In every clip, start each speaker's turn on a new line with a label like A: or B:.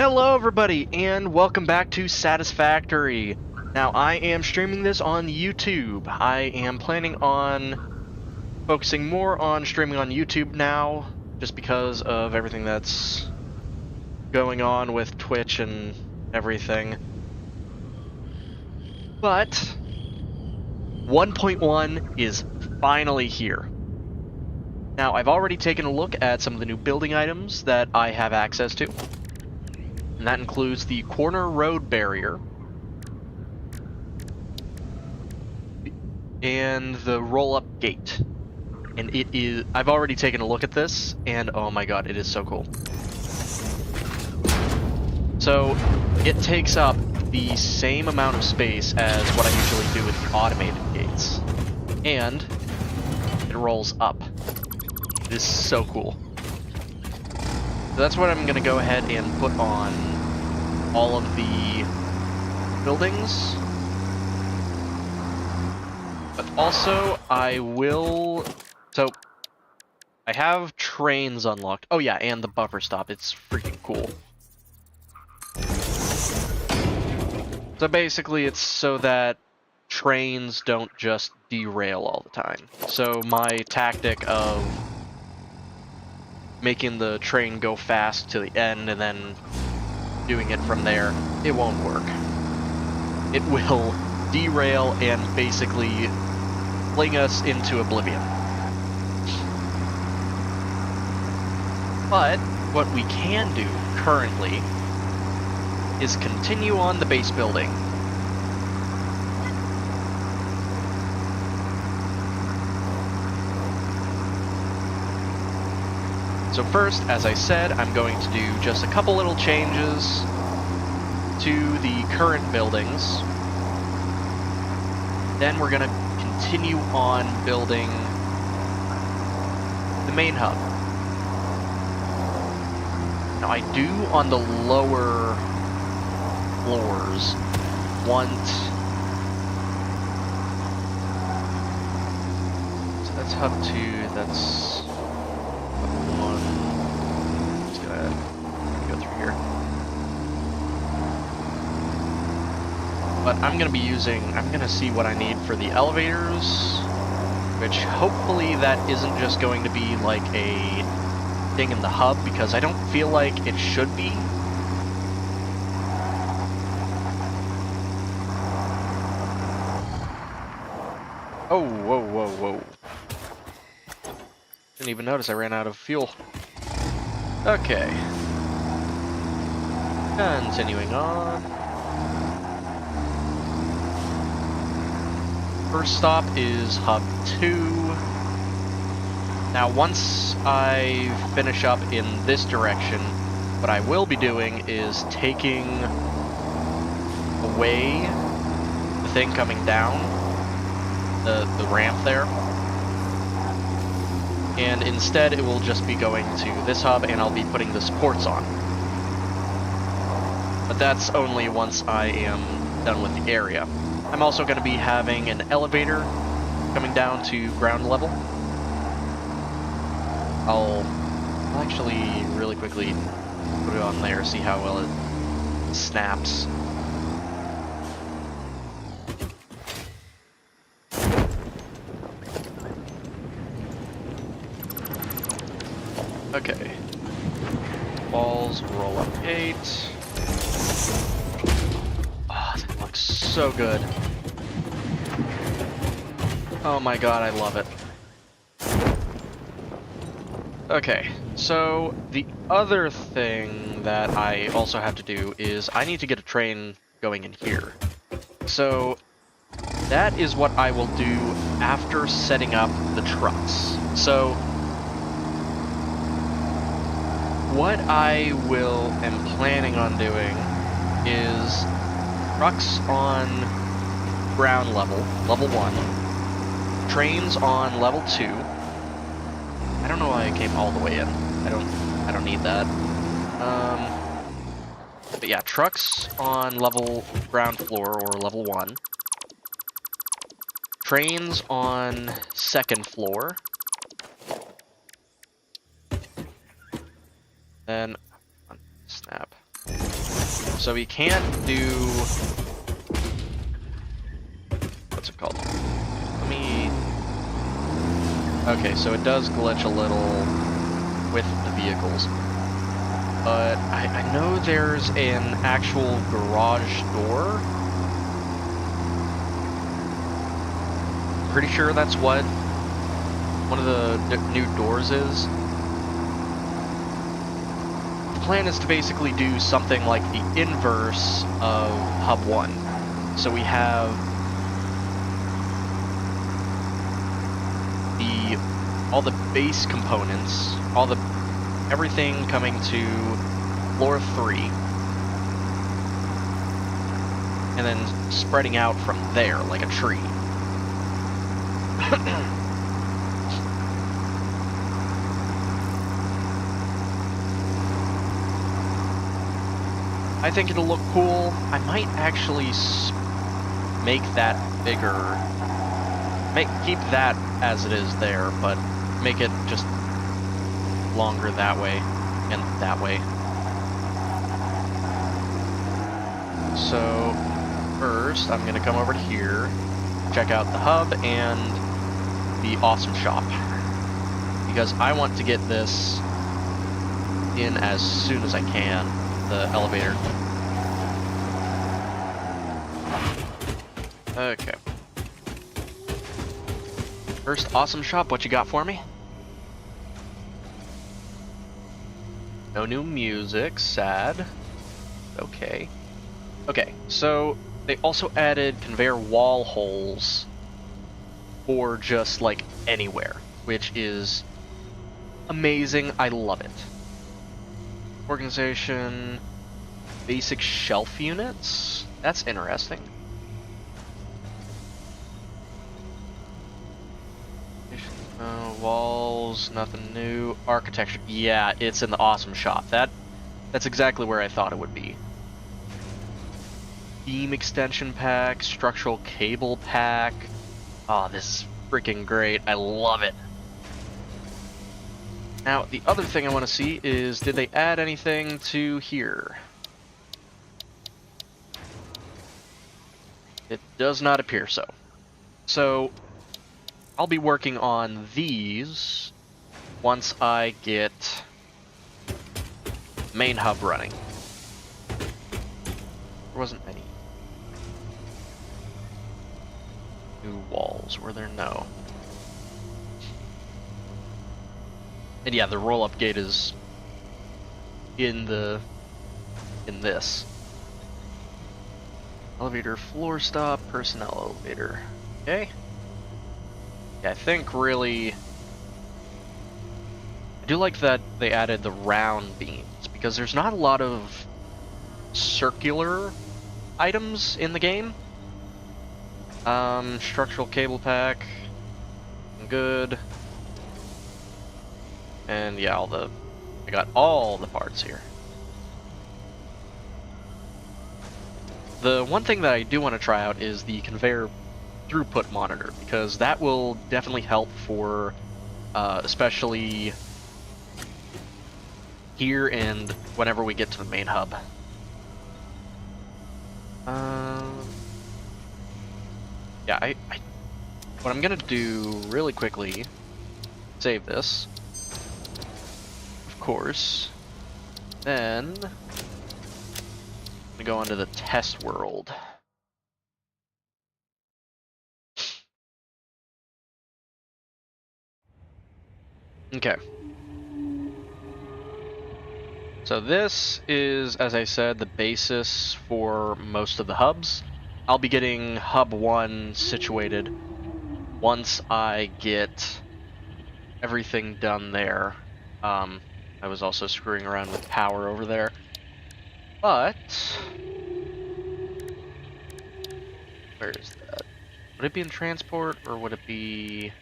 A: Hello everybody, and welcome back to Satisfactory. Now, I am streaming this on YouTube. I am planning on focusing more on streaming on YouTube now, just because of everything that's going on with Twitch and everything. But 1.1 is finally here. Now, I've already taken a look at some of the new building items that I have access to. And that includes the corner road barrier and the roll-up gate. And it is... I've already taken a look at this, and oh my god, it is so cool. So, it takes up the same amount of space as what I usually do with the automated gates. And it rolls up. It is so cool. So that's what I'm going to go ahead and put on all of the buildings. But also, I will... So, I have trains unlocked. Oh yeah, and the buffer stop. It's freaking cool. So basically, it's so that trains don't just derail all the time. So my tactic of making the train go fast to the end and then doing it from there, it won't work. It will derail and basically fling us into oblivion. But what we can do currently is continue on the base building. So first, as I said, I'm going to do just a couple little changes to the current buildings. Then we're going to continue on building the main hub. Now I do, on the lower floors, want... So that's hub 2, that's... But I'm going to be using, I'm going to see what I need for the elevators, which hopefully that isn't just going to be like a thing in the hub, because I don't feel like it should be. Oh, whoa, whoa, whoa. Didn't even notice I ran out of fuel. Okay. Continuing on. First stop is Hub 2. Now, once I finish up in this direction, what I will be doing is taking away the thing coming down, the ramp there, and instead it will just be going to this hub, and I'll be putting the supports on. But that's only once I am done with the area. I'm also going to be having an elevator coming down to ground level. I'll actually really quickly put it on there, see how well it snaps. Okay. Walls, roll up gate. That looks so good. Oh my god, I love it. Okay, so the other thing that I also have to do is I need to get a train going in here. So that is what I will do after setting up the trucks. So what I am planning on doing is trucks on ground level, level 1, trains on level 2. I don't know why I came all the way in. I don't need that. But yeah, trucks on ground floor or level 1. Trains on second floor. Then snap. So we can't do... What's it called? Let me... Okay, so it does glitch a little with the vehicles. But I know there's an actual garage door. Pretty sure that's what one of the new doors is. The plan is to basically do something like the inverse of Hub 1. So we have all the base components, everything coming to floor 3, and then spreading out from there like a tree. I think it'll look cool. I might actually make that bigger. Keep that as it is there, but make it just longer that way and that way. So first, I'm gonna come over to here, check out the hub and the awesome shop, because I want to get this in as soon as I can, the elevator. Okay. First, awesome shop, what you got for me? No new music, sad. Okay. Okay, so they also added conveyor wall holes for just like anywhere, which is amazing. I love it. Organization, basic shelf units. That's interesting. Walls, nothing new. Architecture, yeah, it's in the awesome shop. That's exactly where I thought it would be. Beam extension pack, structural cable pack. Oh, this is freaking great. I love it. Now, the other thing I want to see is, did they add anything to here? It does not appear so. So, I'll be working on these once I get main hub running. There wasn't any new walls, were there? No. And yeah, the roll-up gate is in this. Elevator floor stop, personnel elevator. Okay. Yeah, I think really... I do like that they added the round beams, because there's not a lot of circular items in the game. Structural cable pack. Good. And yeah, I got all the parts here. The one thing that I do want to try out is the conveyor throughput monitor, because that will definitely help for especially here and whenever we get to the main hub. Yeah, what I'm gonna do really quickly, save this, of course, then I'm gonna go onto the test world. Okay. So this is, as I said, the basis for most of the hubs. I'll be getting hub 1 situated once I get everything done there. I was also screwing around with power over there. But where is that? Would it be in transport, or would it be...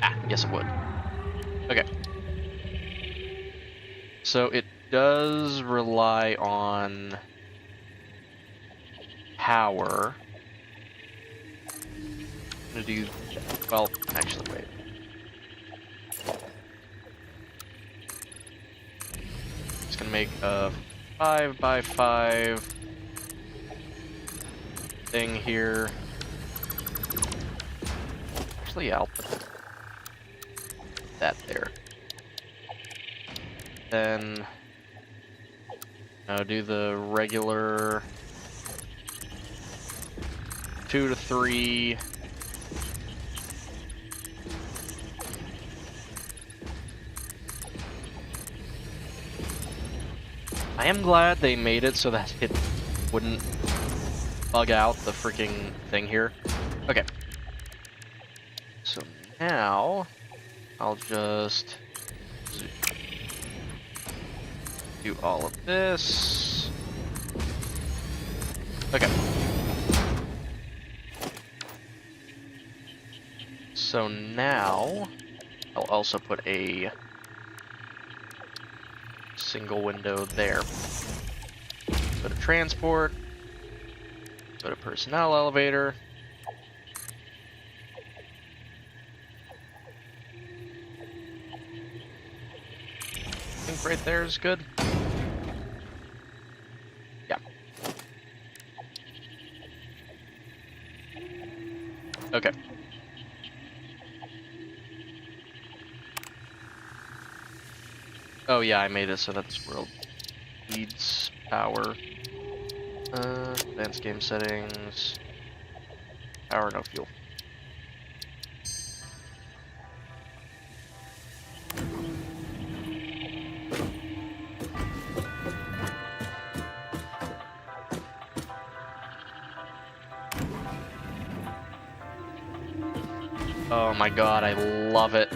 A: Ah, yes it would. Okay. So it does rely on power. I'm gonna do... Well, actually, wait. It's gonna make a 5x5 thing here. Actually, I'll put that there. Then I'll do the regular 2 to 3. I am glad they made it so that it wouldn't bug out the freaking thing here. Okay. So now I'll just do all of this. Okay. So now I'll also put a single window there. Go to transport. Go to personnel elevator. I think right there is good. Yeah. Okay. Oh yeah, I made it so that this world needs power. Advanced game settings. Power, no fuel. Oh my god, I love it.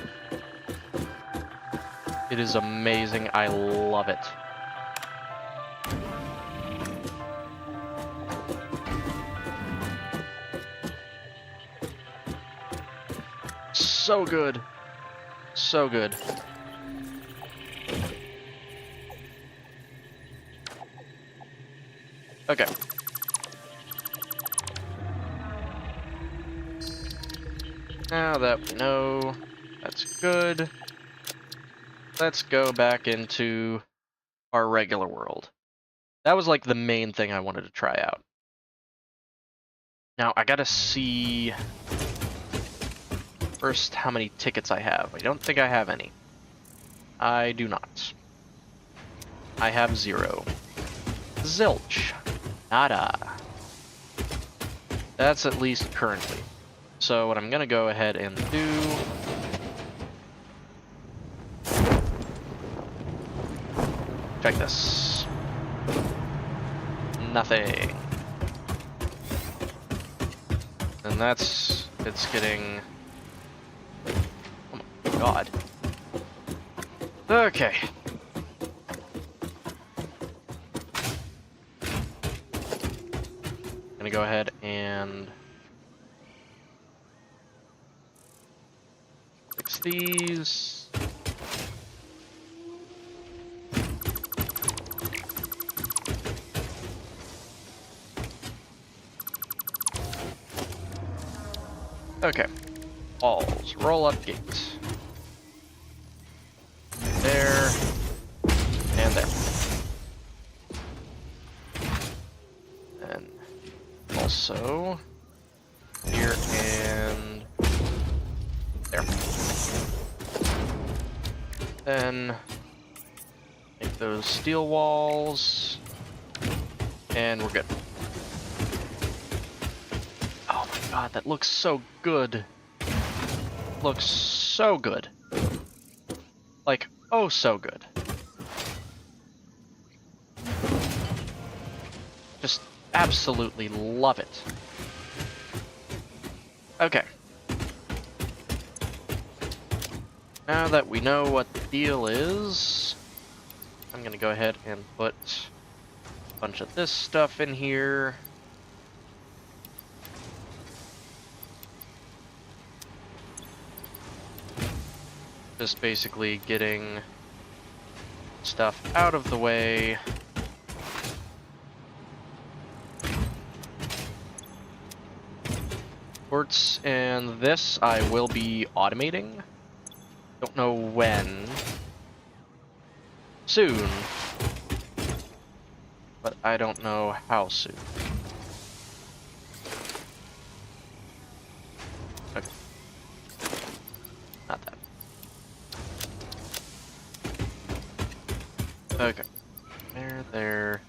A: It is amazing, I love it. So good. So good. Okay. Now that we know that's good, let's go back into our regular world. That was like the main thing I wanted to try out. Now I gotta see first how many tickets I have. I don't think I have any. I do not. I have 0. Zilch. Nada. That's at least currently. So what I'm gonna go ahead and do... Check this. Nothing. And that's... it's getting... oh my god. Okay. Gonna go ahead and... fix these. Okay. Walls. Roll up gates. There. And there. And also here and there. Then make those steel walls, and we're good. Oh my god, that looks so good. Looks so good. Like, oh so good. Just absolutely love it. Okay. Now that we know what the deal is, I'm gonna go ahead and put a bunch of this stuff in here. Just basically getting stuff out of the way. Ports, and this I will be automating. Don't know when. Soon. but I don't know how soon. Okay. Not that. Okay. There.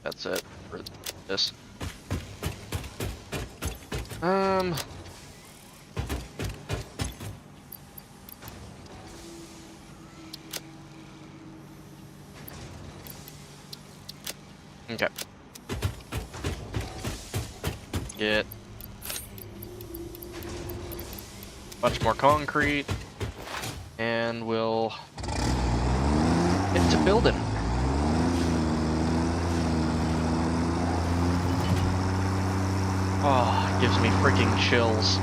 A: That's it for this. Okay. Get a bunch more concrete, and we'll get to building. Oh, it gives me freaking chills.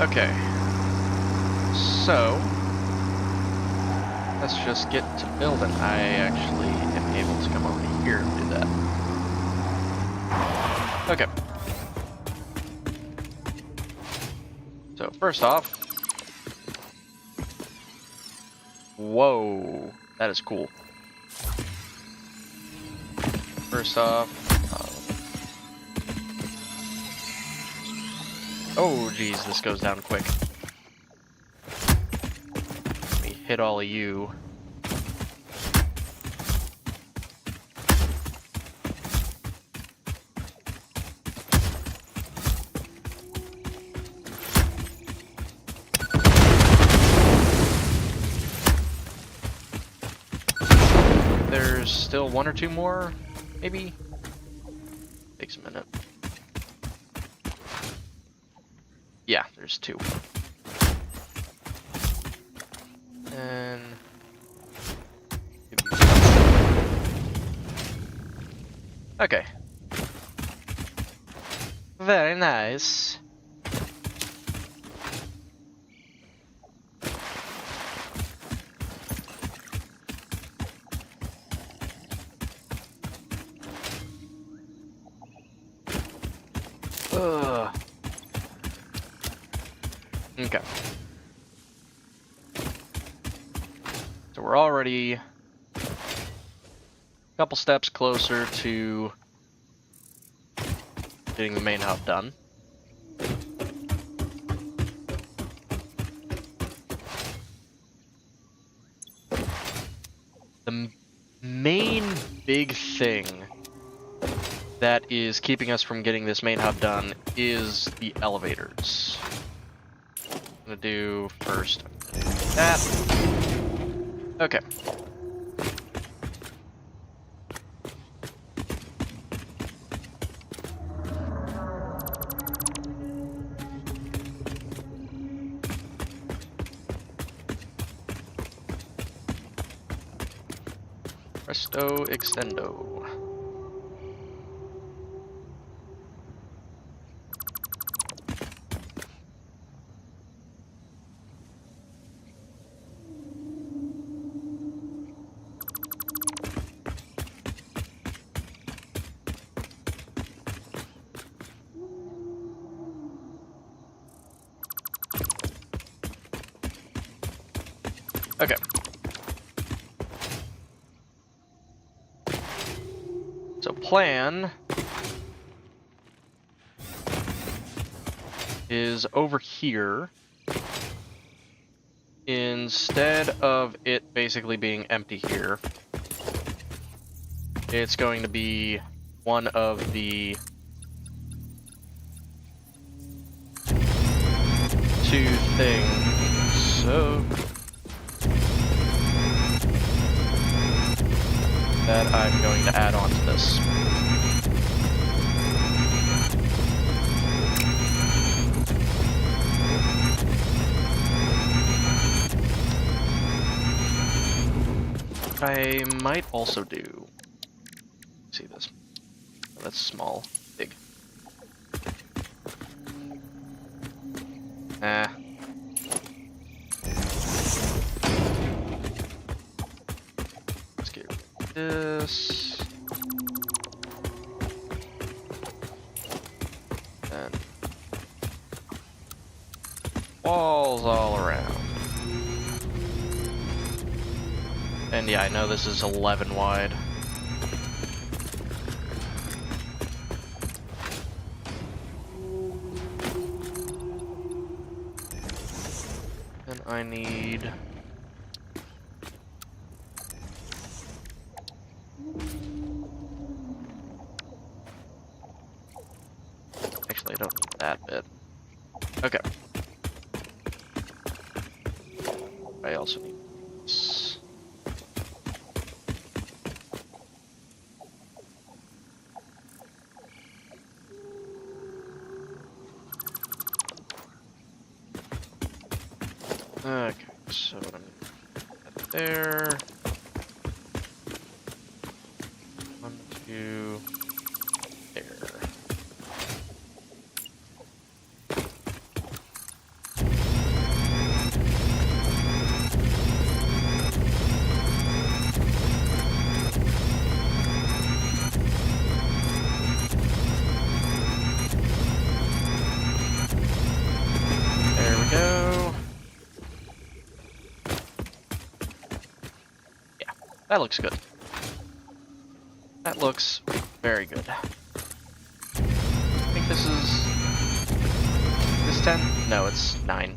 A: Okay, so let's just get to building. I actually am able to come over here and do that. Okay. So first off, whoa, that is cool. First off, oh geez, this goes down quick. Let me hit all of you. There's still one or two more, maybe? Takes a minute. Yeah, there's two. And okay. Very nice. Ugh. Okay. So we're already a couple steps closer to getting the main hub done. The main big thing that is keeping us from getting this main hub done is the elevators. I'm gonna do first that. Okay. Presto extendo. Okay. So plan is over here. Instead of it basically being empty here, it's going to be one of the two things. So that I'm going to add on to this. I might also do. See this? Oh, that's small. Big. walls all around. And yeah, I know this is 11 wide. And I need... Actually, I don't need that bit. Okay. I also need this. Okay, so what I'm gonna there. 1, 2, there. There we go. Yeah, that looks good. That looks very good. I think this is 10? No, it's 9.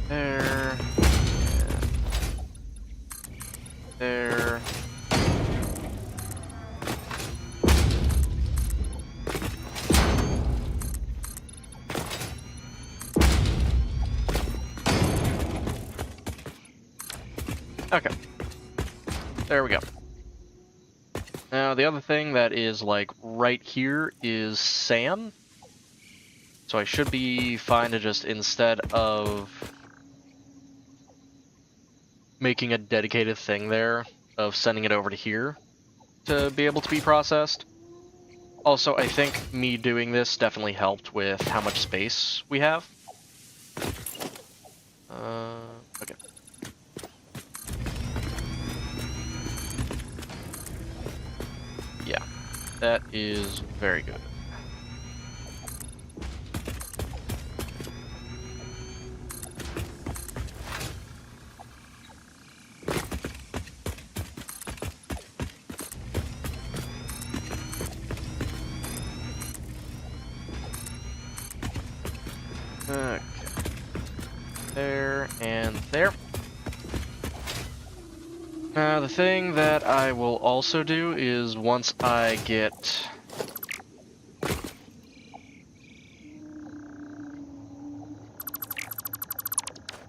A: There. And there. Okay. There we go. Now, the other thing that is, like, right here is Sam. So I should be fine to just, instead of making a dedicated thing there, of sending it over to here to be able to be processed. Also, I think me doing this definitely helped with how much space we have. Okay. Yeah, that is very good. Okay. There and there. Now, the thing that I will also do is once I get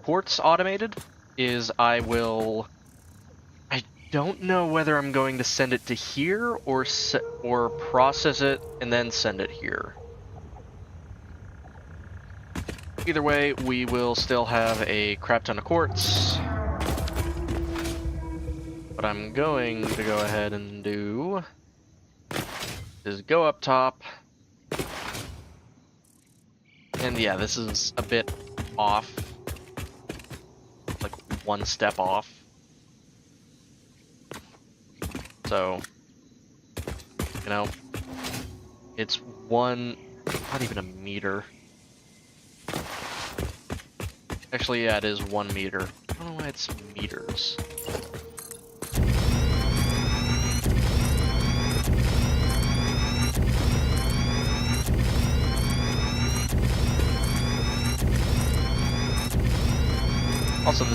A: ports automated, is I don't know whether I'm going to send it to here or process it and then send it here. Either way, we will still have a crap ton of quartz. What I'm going to go ahead and do is go up top. And yeah, this is a bit off. Like one step off. So, you know, it's not even a meter. Actually, yeah, it is 1 meter. I don't know why it's meters. Also,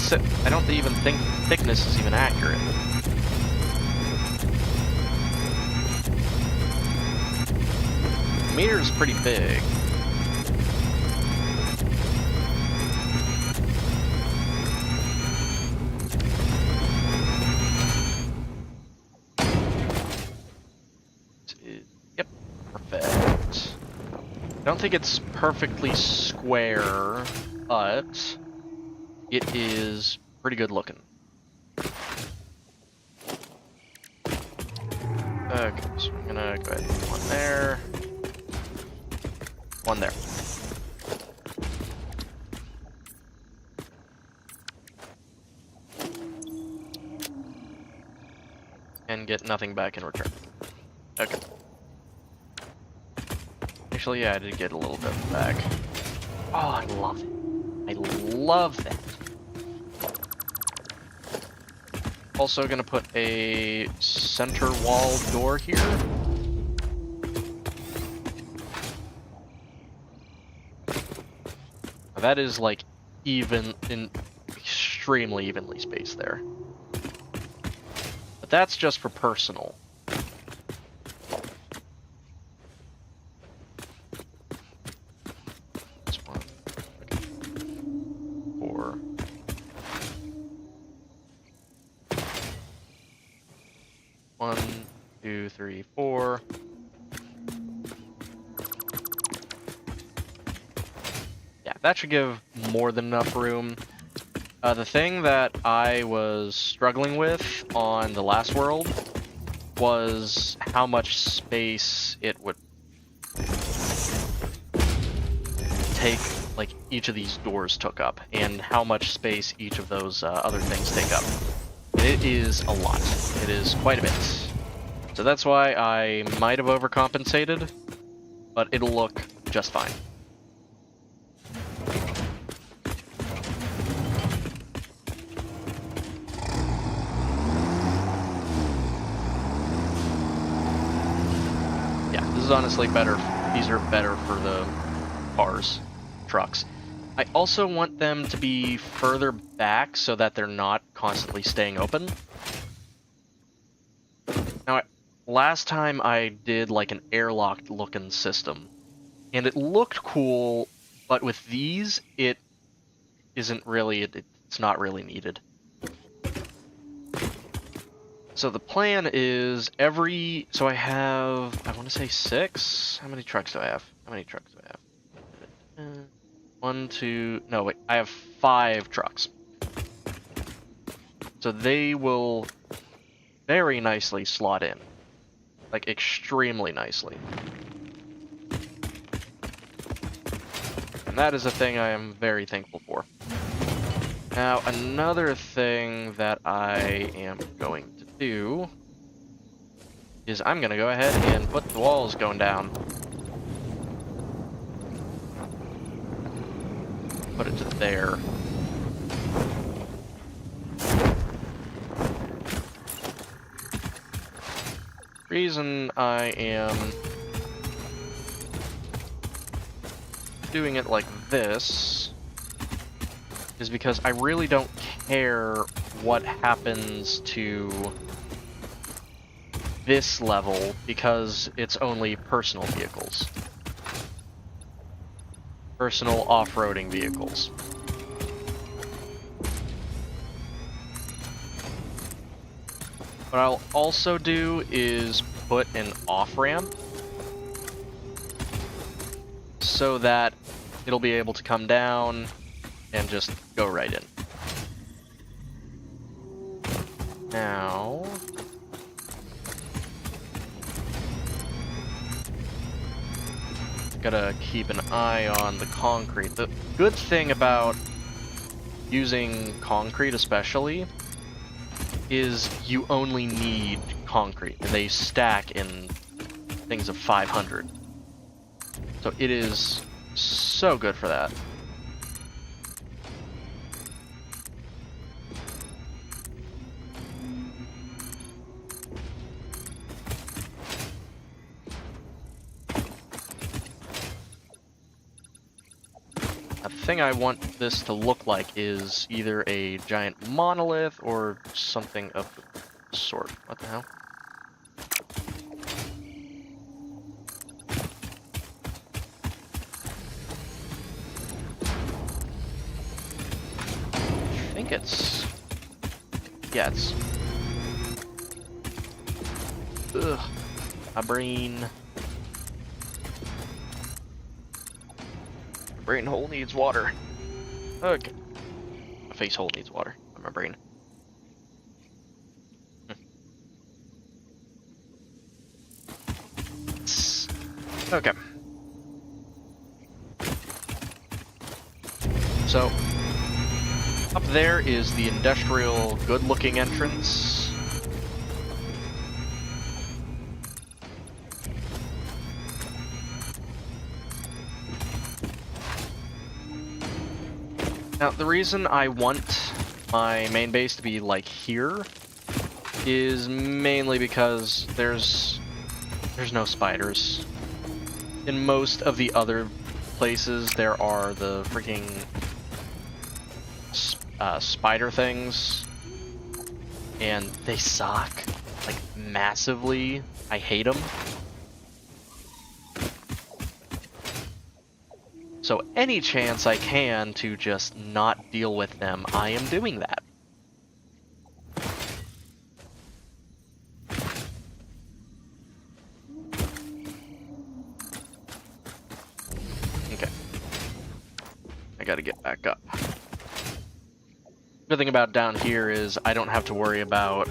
A: I don't even think thickness is even accurate. The meter is pretty big. Yep, perfect. I don't think it's perfectly square, but it is pretty good looking. Okay, so I'm gonna go ahead and put one there. One there. and get nothing back in return. Okay. Actually, yeah, I did get a little bit back. Oh, I love it. I love that. Also gonna put a center wall door here. Now that is like extremely evenly spaced there. But that's just for personal. This one. Okay. 4. One, 2, 3, 4. Yeah, that should give more than enough room. The thing that I was struggling with on the last world was how much space it would take, like, each of these doors took up, and how much space each of those other things take up. And it is a lot. It is quite a bit. So that's why I might have overcompensated, but it'll look just fine. This is honestly better. These are better for the cars, trucks. I also want them to be further back so that they're not constantly staying open. Now, last time I did like an airlocked looking system, and it looked cool, but with these, it isn't really, it's not really needed. So the plan is so I have, I want to say 6? How many trucks do I have? How many trucks do I have? 1, 2, no wait, I have 5 trucks. So they will very nicely slot in. Like, extremely nicely. And that is a thing I am very thankful for. Now, another thing that I am going to do is I'm going to go ahead and put the walls going down. Put it to there. Reason I am doing it like this is because I really don't care what happens to this level because it's only personal vehicles. Personal off-roading vehicles. What I'll also do is put an off-ramp so that it'll be able to come down and just go right in. Now, gotta keep an eye on the concrete. The good thing about using concrete especially is you only need concrete, and they stack in things of 500. So it is so good for that. The thing I want this to look like is either a giant monolith or something of the sort. What the hell? I think it's... yeah, it's... ugh. My brain... brain hole needs water. Okay. My face hole needs water. Not my brain. Okay. So, up there is the industrial good-looking entrance. Now, the reason I want my main base to be, like, here is mainly because there's no spiders. In most of the other places, there are the freaking spider things, and they suck, like, massively. I hate them. So any chance I can to just not deal with them, I am doing that. Okay. I gotta get back up. Good thing about down here is I don't have to worry about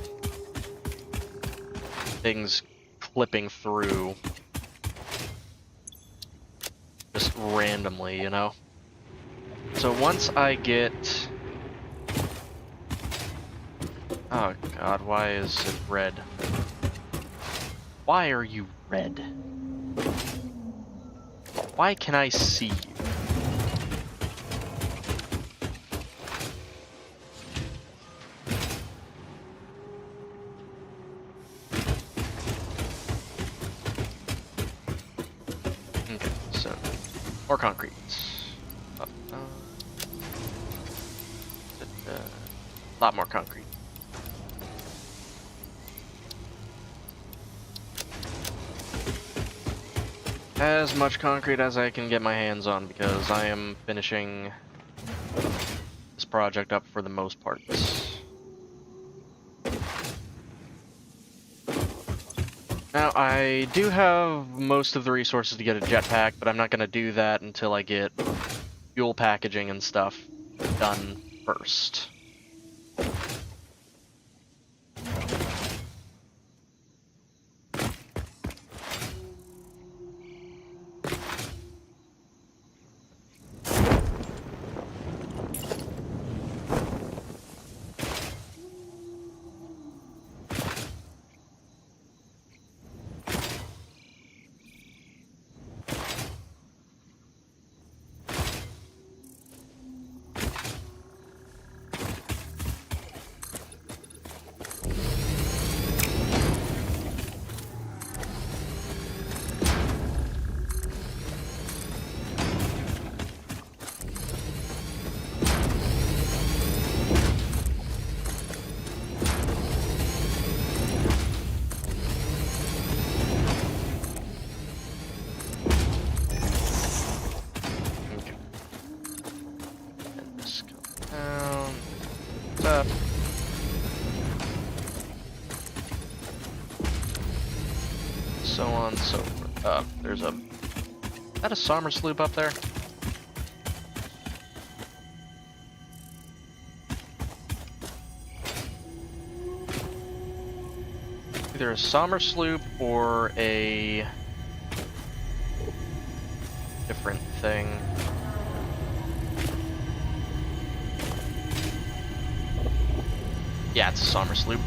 A: things clipping through just randomly, you know? So once I get... Oh god, why is it red? Why are you red? Why can I see you? Okay, so more concrete. A lot more concrete. As much concrete as I can get my hands on, because I am finishing this project up for the most part. Now, I do have most of the resources to get a jetpack, but I'm not going to do that until I get fuel packaging and stuff done first. Up. So on, so forth. There's a... Is that a Sommer sloop up there? Either a Sommer sloop or a different thing. Yeah, it's a Sommer sloop.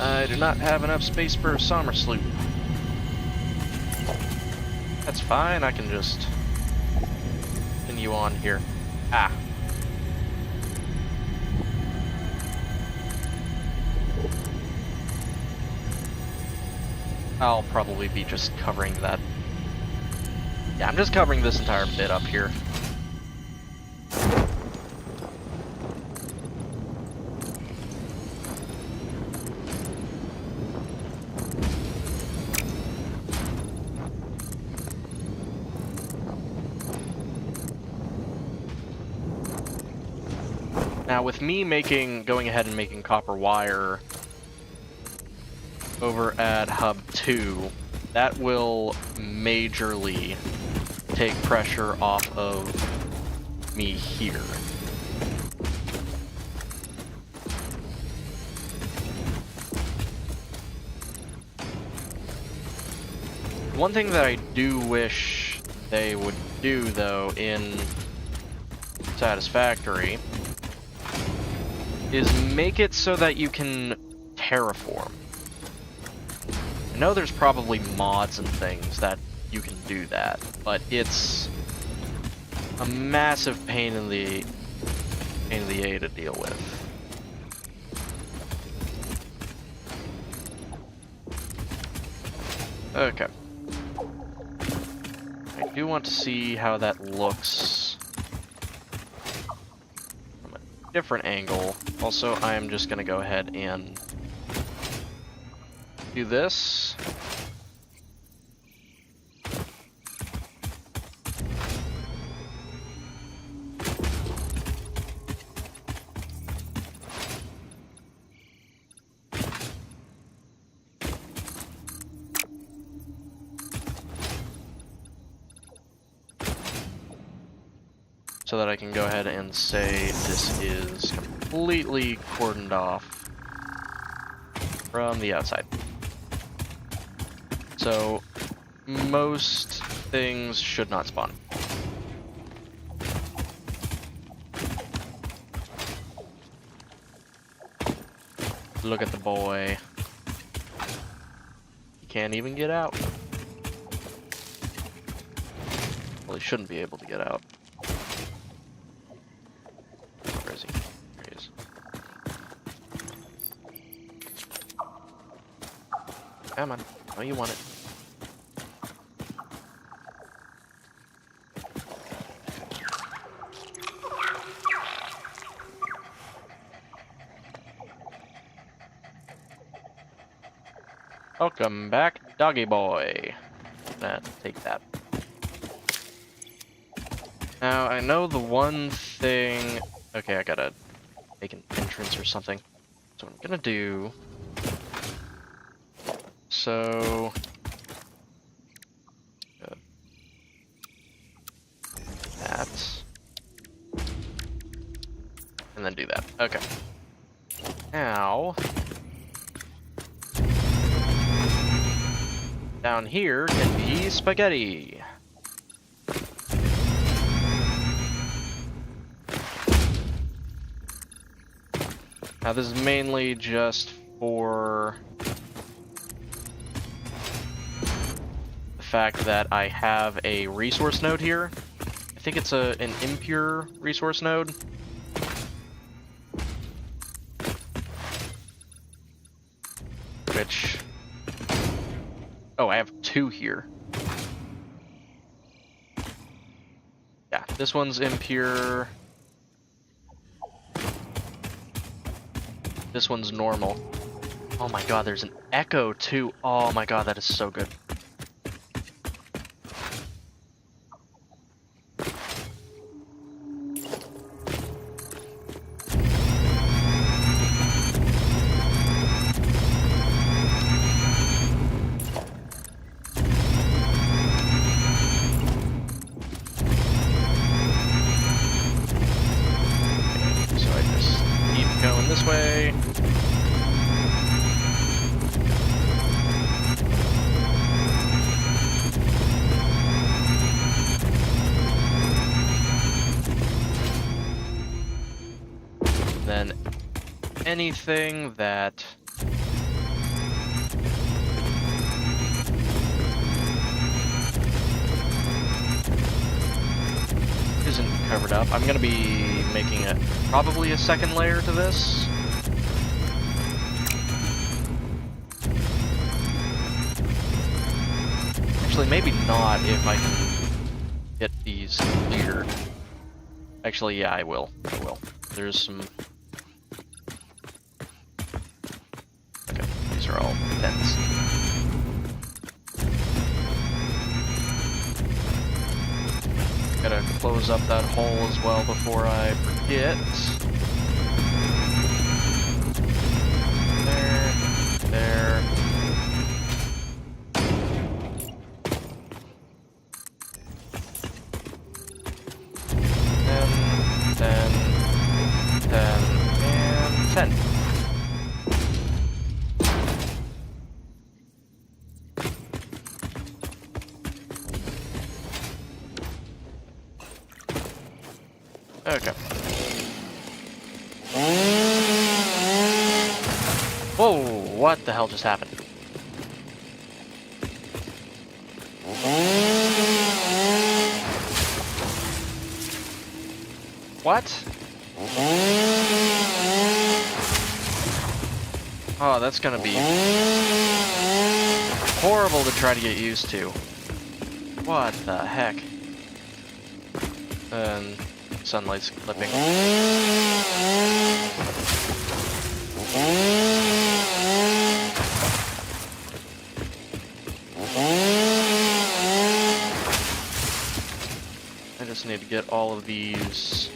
A: I do not have enough space for a Sommer sloop. That's fine, I can just continue on here. Ah. I'll probably be just covering that. Yeah, I'm just covering this entire bit up here. Now, with me going ahead and making copper wire over at Hub 2, that will majorly take pressure off of me here. One thing that I do wish they would do, though, in Satisfactory is make it so that you can terraform. I know there's probably mods and things that you can do that, but it's a massive pain in the A to deal with. Okay. I do want to see how that looks from a different angle. Also, I'm just gonna go ahead and do this. So that I can go ahead and say this is completely cordoned off from the outside. So most things should not spawn. Look at the boy. He can't even get out. Well, he shouldn't be able to get out. Where is he? There he is. Come on. Oh, you want it. Welcome back, doggy boy. Take that. Now, I know the one thing... Okay, I gotta make an entrance or something. So what I'm gonna do... So... that. And then do that. Okay. Now... down here can be spaghetti. Now this is mainly just for the fact that I have a resource node here. I think it's an impure resource node. Which... oh, I have two here. Yeah, this one's impure. This one's normal. Oh my god, there's an echo too. Oh my god, that is so good. This way. Then anything that isn't covered up, I'm gonna be making it probably a second layer to this. Actually, maybe not if I can get these cleared. Actually, yeah, I will. I will. There's some... okay, these are all tents. Gotta close up that hole as well before I forget. There, there. And 10. Okay. Whoa, what the hell just happened? What? Oh, that's gonna be horrible to try to get used to. What the heck? And sunlight's clipping. I just need to get all of these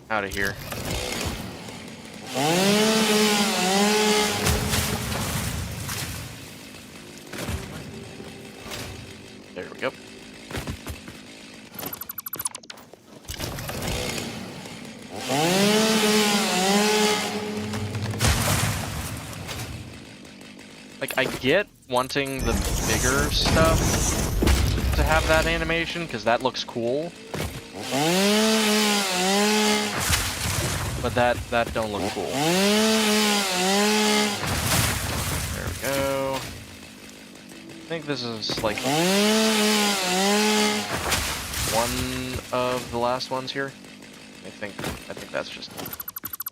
A: out of here. There we go. Like, I get wanting the bigger stuff to have that animation, because that looks cool. But that don't look cool. There we go. I think this is like one of the last ones here. I think that's just... Is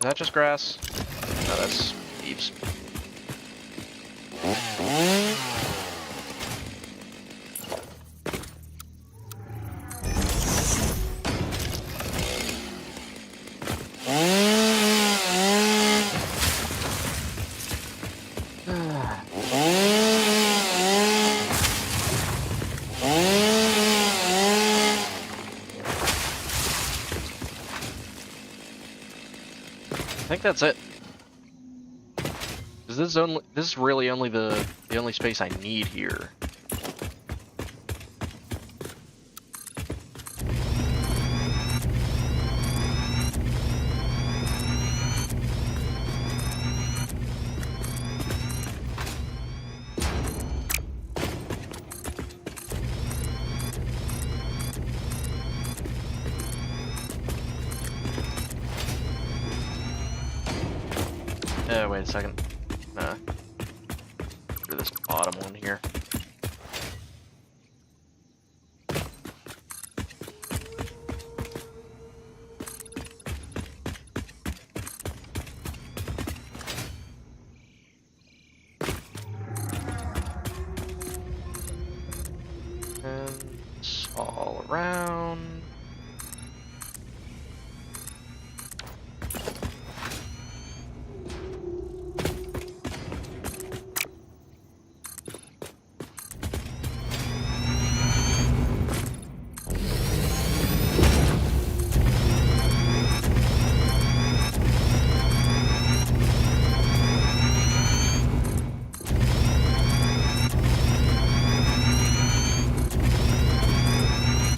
A: that just grass? No, that's leaves. I think that's it. Is this is really only the only space I need here. Wait a second. Do this bottom one here. And it's all around.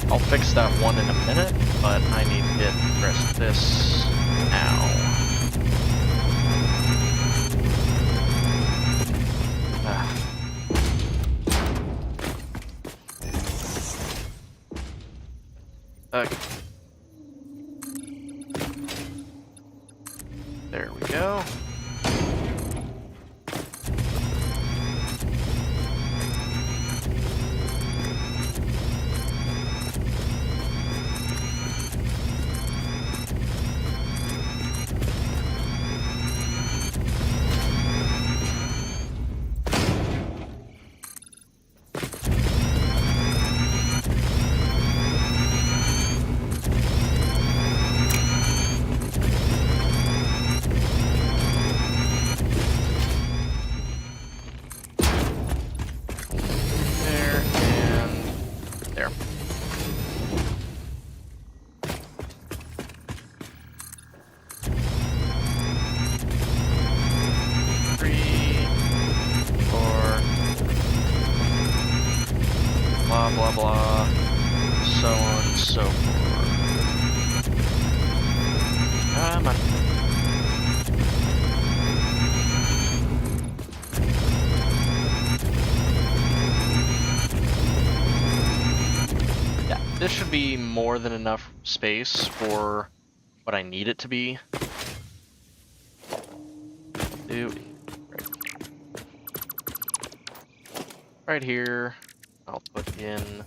A: I'll fix that one in a minute, but I need to get the rest of this now. Okay. There we go. Blah blah, so on and so forth. Come on. Yeah, this should be more than enough space for what I need it to be. Right here. I'll put in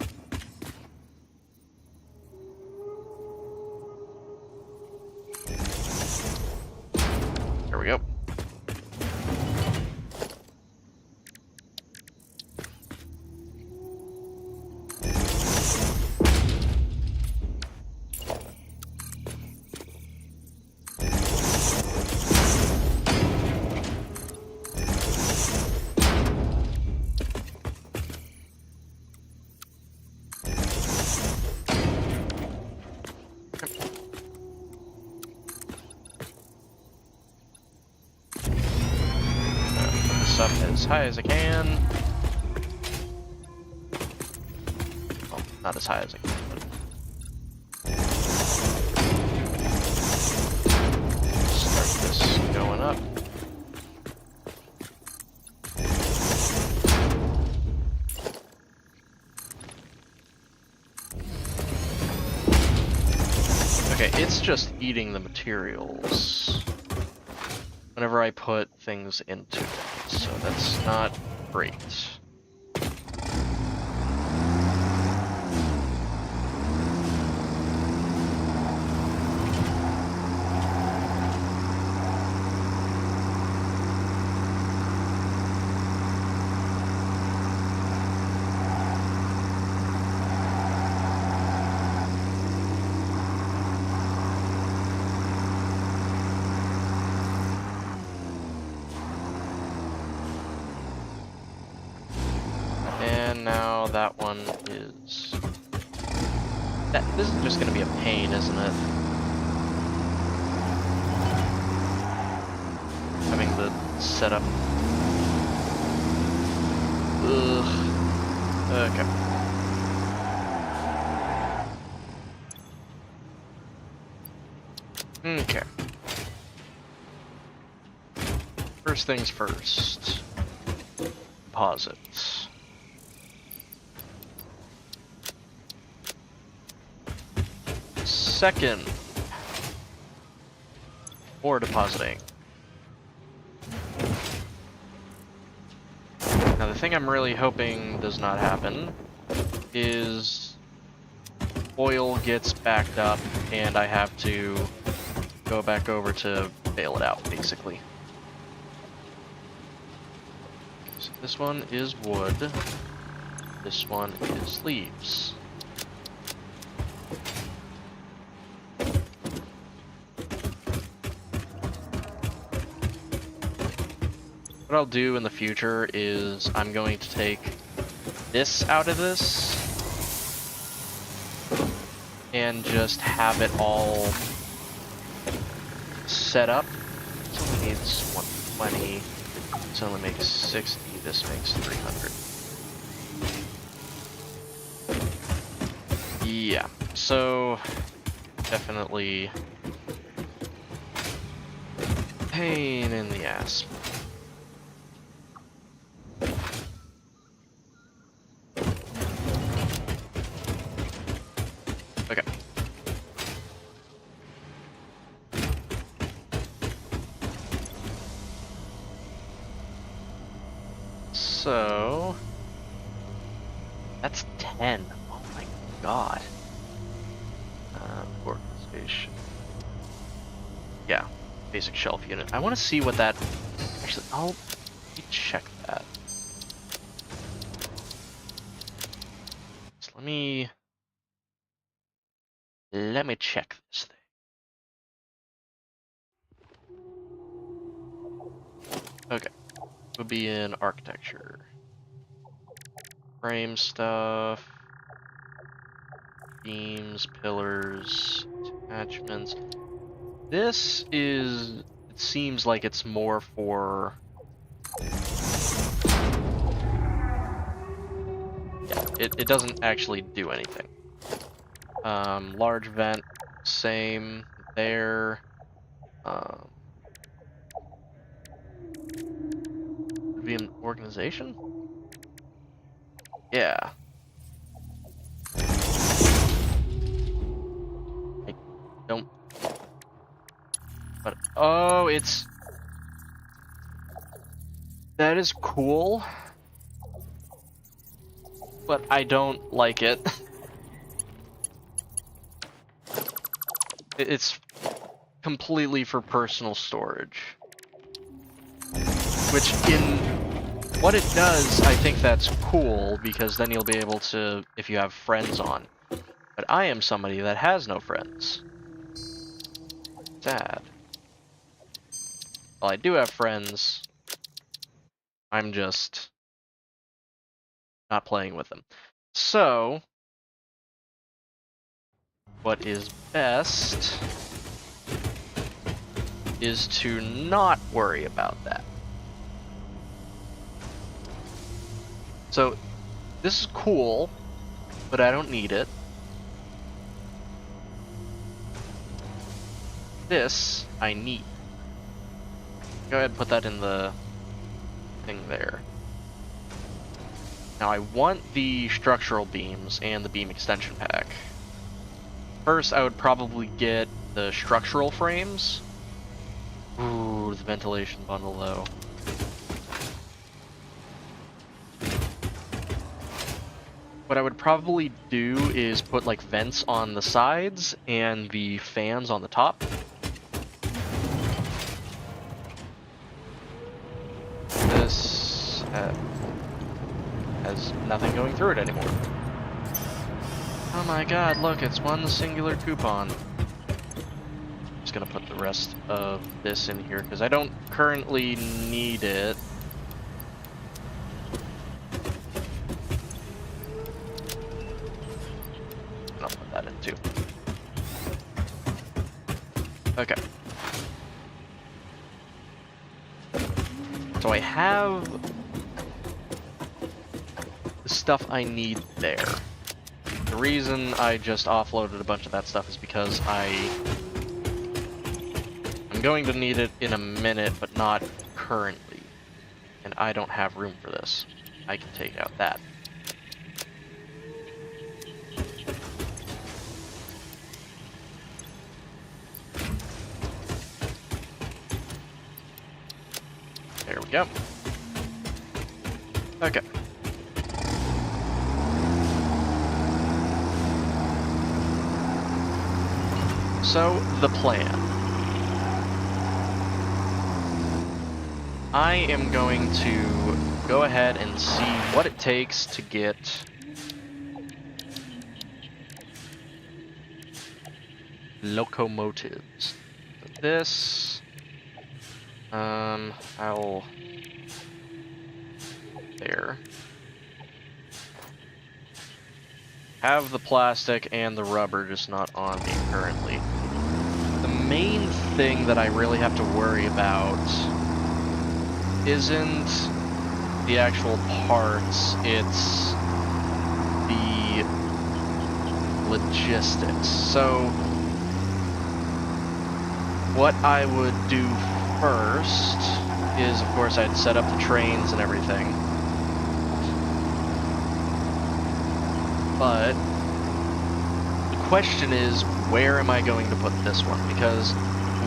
A: up as high as I can. Well, not as high as I can, but... Start this going up. Okay, it's just eating the materials whenever I put things into it, so that's not great. And now that one is... This is just gonna be a pain, isn't it? Having the setup. Ugh. Okay. Okay. First things first. Deposits. Second, or depositing. Now the thing I'm really hoping does not happen is oil gets backed up and I have to go back over to bail it out, basically. So this one is wood, this one is leaves. What I'll do in the future is I'm going to take this out of this and just have it all set up. This only needs 120. This only makes 60. This makes 300. Yeah, so definitely pain in the ass. Okay. So that's 10. Oh my god. Organization. Yeah, basic shelf unit. I want to see what that actually. Let me check that. So let me check this thing. Okay, would be in architecture. Frame stuff, beams, pillars, attachments. This is, it seems like it's more for, yeah, it doesn't actually do anything. Large vent, same there. Would be an organization? Yeah. I don't... But, oh, it's... That is cool. But I don't like it. It's completely for personal storage. Which, in what it does, I think that's cool, because then you'll be able to, if you have friends on. But I am somebody that has no friends. Sad. Well, I do have friends. I'm just not playing with them. So, what is best is to not worry about that. So this is cool, but I don't need it. This I need. Go ahead and put that in the thing there. Now I want the structural beams and the beam extension pack. First, I would probably get the structural frames. Ooh, the ventilation bundle though. What I would probably do is put like vents on the sides and the fans on the top. This has nothing going through it anymore. Oh my god, look, it's one singular coupon. I'm just gonna put the rest of this in here because I don't currently need it. I'll put that in too. Okay. So I have the stuff I need there. The reason I just offloaded a bunch of that stuff is because I'm going to need it in a minute, but not currently. And I don't have room for this. I can take out that. There we go. Okay. So, the plan. I am going to go ahead and see what it takes to get locomotives. This, I'll there. Have the plastic and the rubber, just not on me currently. The main thing that I really have to worry about isn't the actual parts, it's the logistics. So, what I would do first is, of course, I'd set up the trains and everything. But the question is, where am I going to put this one? Because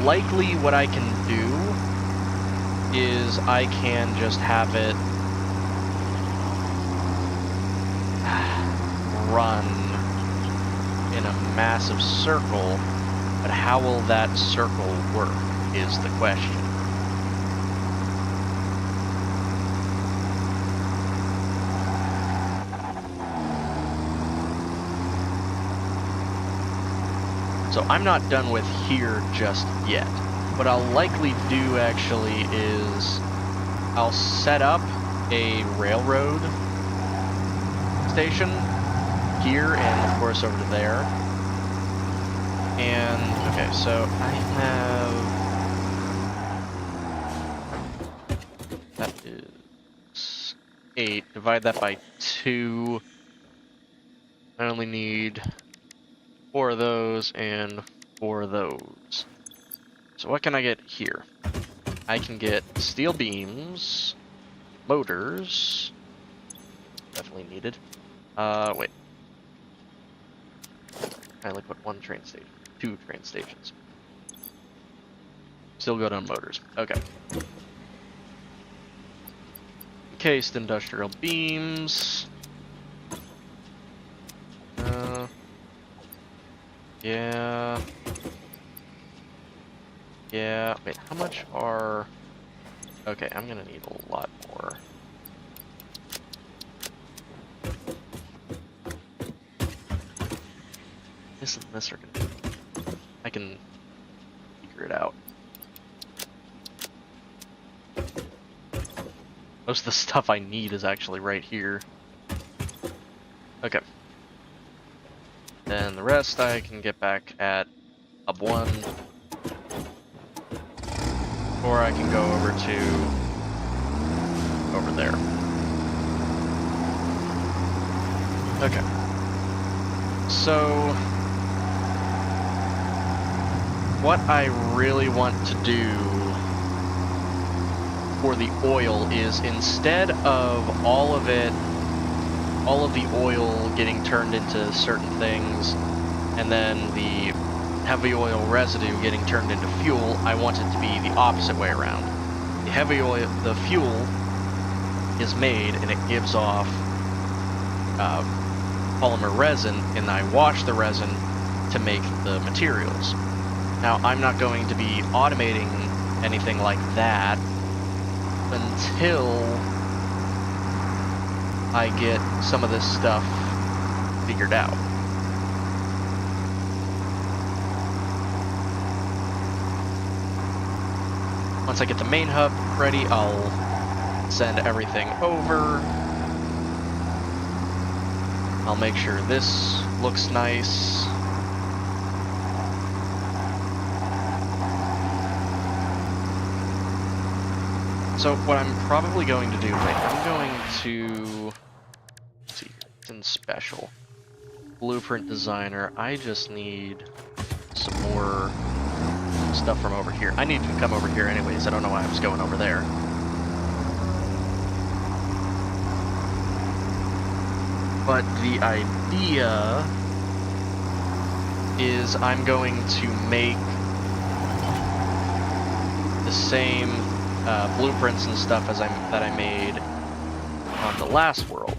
A: likely what I can do is I can just have it run in a massive circle, but how will that circle work is the question. So I'm not done with here just yet. What I'll likely do actually is I'll set up a railroad station here and of course over to there. And okay, so I have that is 8. Divide that by 2. I only need 4 of those and 4 of those. So what can I get here? I can get steel beams, motors, definitely needed. Wait. I only put 1 train station, 2 train stations. Still good on motors. Okay. Encased industrial beams. Yeah. Yeah, wait, how much are... Okay, I'm gonna need a lot more. This and this are gonna... I can figure it out. Most of the stuff I need is actually right here. Okay. Then the rest I can get back at Hub 1. Or I can go over there. Okay. So, what I really want to do for the oil is, instead of all of the oil getting turned into certain things, and then the heavy oil residue getting turned into fuel, I want it to be the opposite way around. The fuel is made and it gives off polymer resin, and I wash the resin to make the materials. Now, I'm not going to be automating anything like that until I get some of this stuff figured out. Once I get the main hub ready, I'll send everything over. I'll make sure this looks nice. So what I'm probably going to do, I'm going to, let's see, it's in special. Blueprint designer, I just need some more stuff from over here. I need to come over here anyways, I don't know why I was going over there. But the idea is I'm going to make the same blueprints and stuff as that I made on the last world,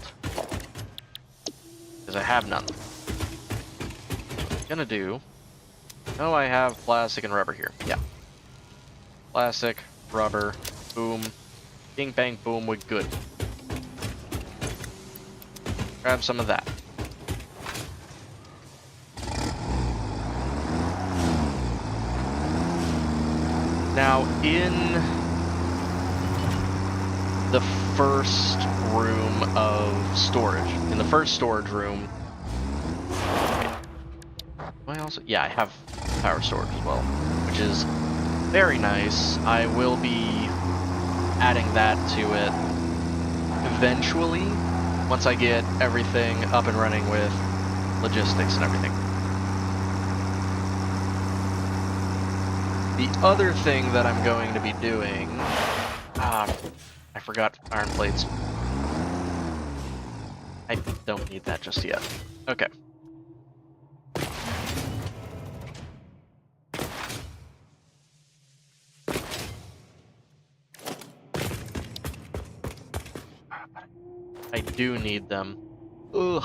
A: because I have none. Gonna do. Oh, I have plastic and rubber here. Yeah. Plastic, rubber, boom, bing, bang, boom. We're good. Grab some of that. Now, in the first room of storage, in the first storage room, I also, yeah, I have power storage as well, which is very nice. I will be adding that to it eventually, once I get everything up and running with logistics and everything. The other thing that I'm going to be doing, I forgot iron plates. I don't need that just yet. Okay. I do need them. Ugh.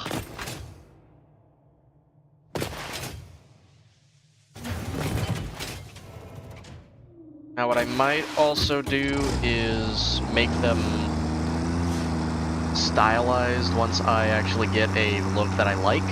A: Now what I might also do is make them stylized once I actually get a look that I like.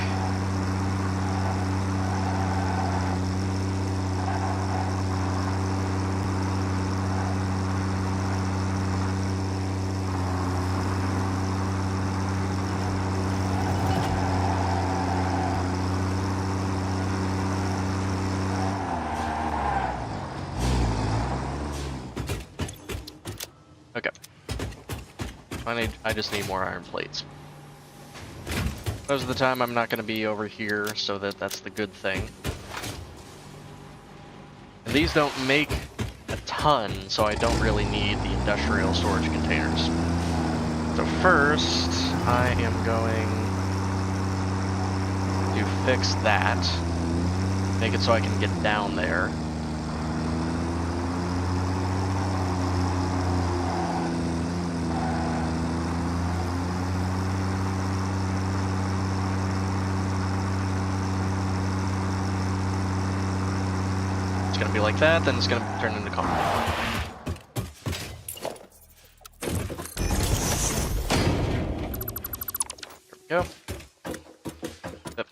A: Okay. I just need more iron plates. Most of the time I'm not going to be over here, so that's the good thing. And these don't make a ton, so I don't really need the industrial storage containers. So first, I am going to fix that. Make it so I can get down there. It's gonna be like that, then it's gonna turn into concrete. There we go. Yep.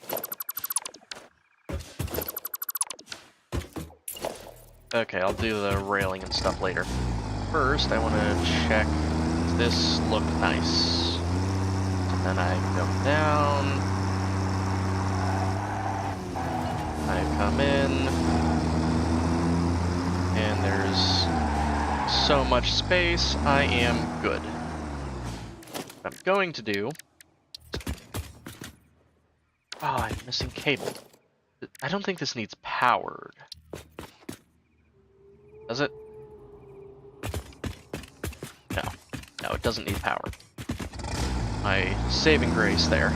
A: Okay, I'll do the railing and stuff later. First, I want to check, does this look nice? And then I go down. I come in. And there's so much space, I am good. What I'm going to do I'm missing cable. I don't think this needs powered. Does it? No. No, it doesn't need power. My saving grace there.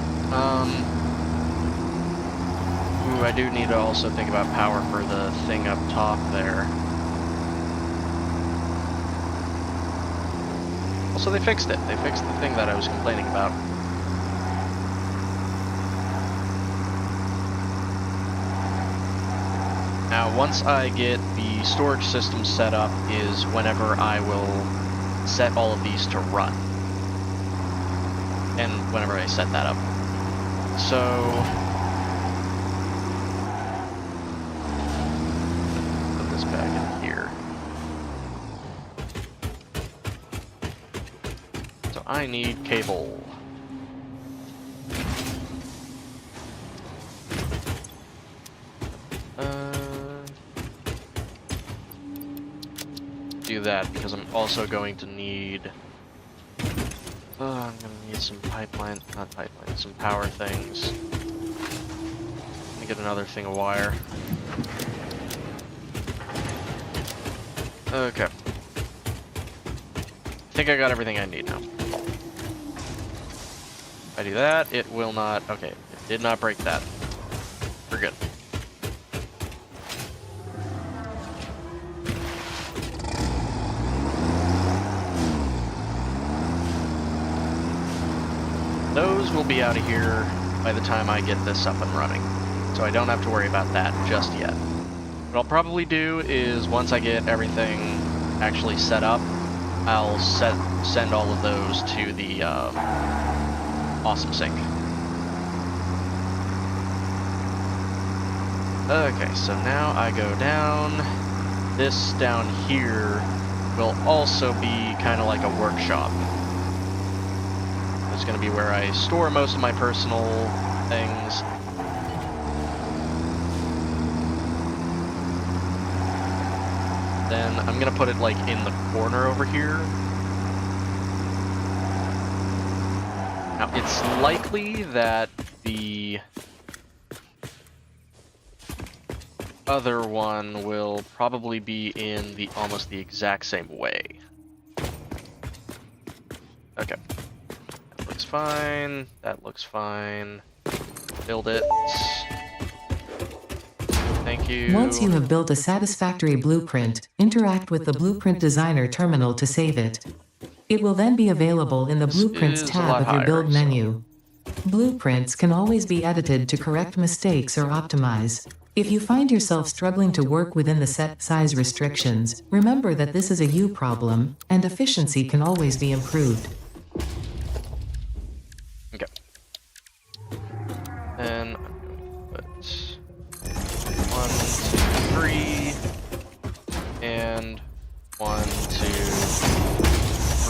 A: Ooh, I do need to also think about power for the thing up top there. Also, they fixed it. They fixed the thing that I was complaining about. Now, once I get the storage system set up is whenever I will set all of these to run. And whenever I set that up. So... put this back in here. So I need cable. Do that because I'm also going to need... I'm gonna need some some power things. Let me get another thing of wire. Okay. I think I got everything I need now. If I do that, it will not... okay, it did not break that. We're good. Those will be out of here by the time I get this up and running, so I don't have to worry about that just yet. What I'll probably do is, once I get everything actually set up, I'll send all of those to the Awesome Sync. Okay, so now I go down. This down here will also be kind of like a workshop. It's going to be where I store most of my personal things. Then I'm going to put it like in the corner over here. Now it's likely that the other one will probably be in the almost the exact same way. Okay. Looks fine. That looks fine. Build it. Thank you.
B: Once you have built a satisfactory blueprint, interact with the Blueprint Designer terminal to save it. It will then be available in the Blueprints tab of your build menu. Blueprints can always be edited to correct mistakes or optimize. If you find yourself struggling to work within the set size restrictions, remember that this is a you problem, and efficiency can always be improved.
A: Okay. Then I'm going to put 1, 2, 3, and 1, 2,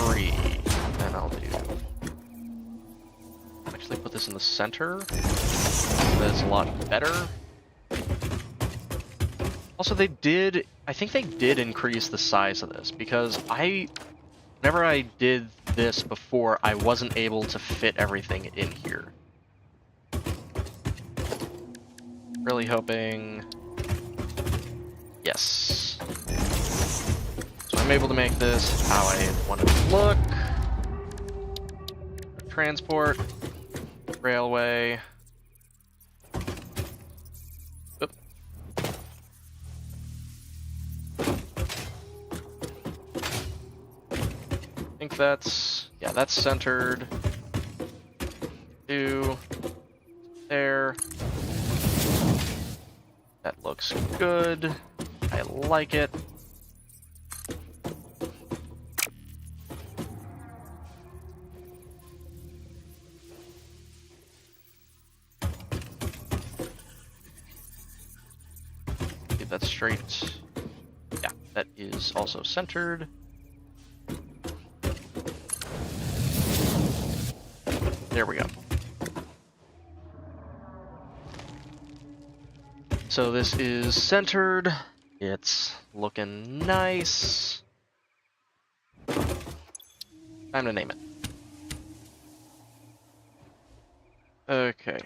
A: 3. And I'll do... actually put this in the center. That's a lot better. Also, I think they did increase the size of this, because whenever I did this before, I wasn't able to fit everything in here. Really hoping... yes. So I'm able to make this how I want it to look. Transport. Railway. Oop. I think that's centered. There. That looks good. I like it. Get that straight. Yeah, that is also centered. There we go. So this is centered. It's looking nice. Time to name it. Okay.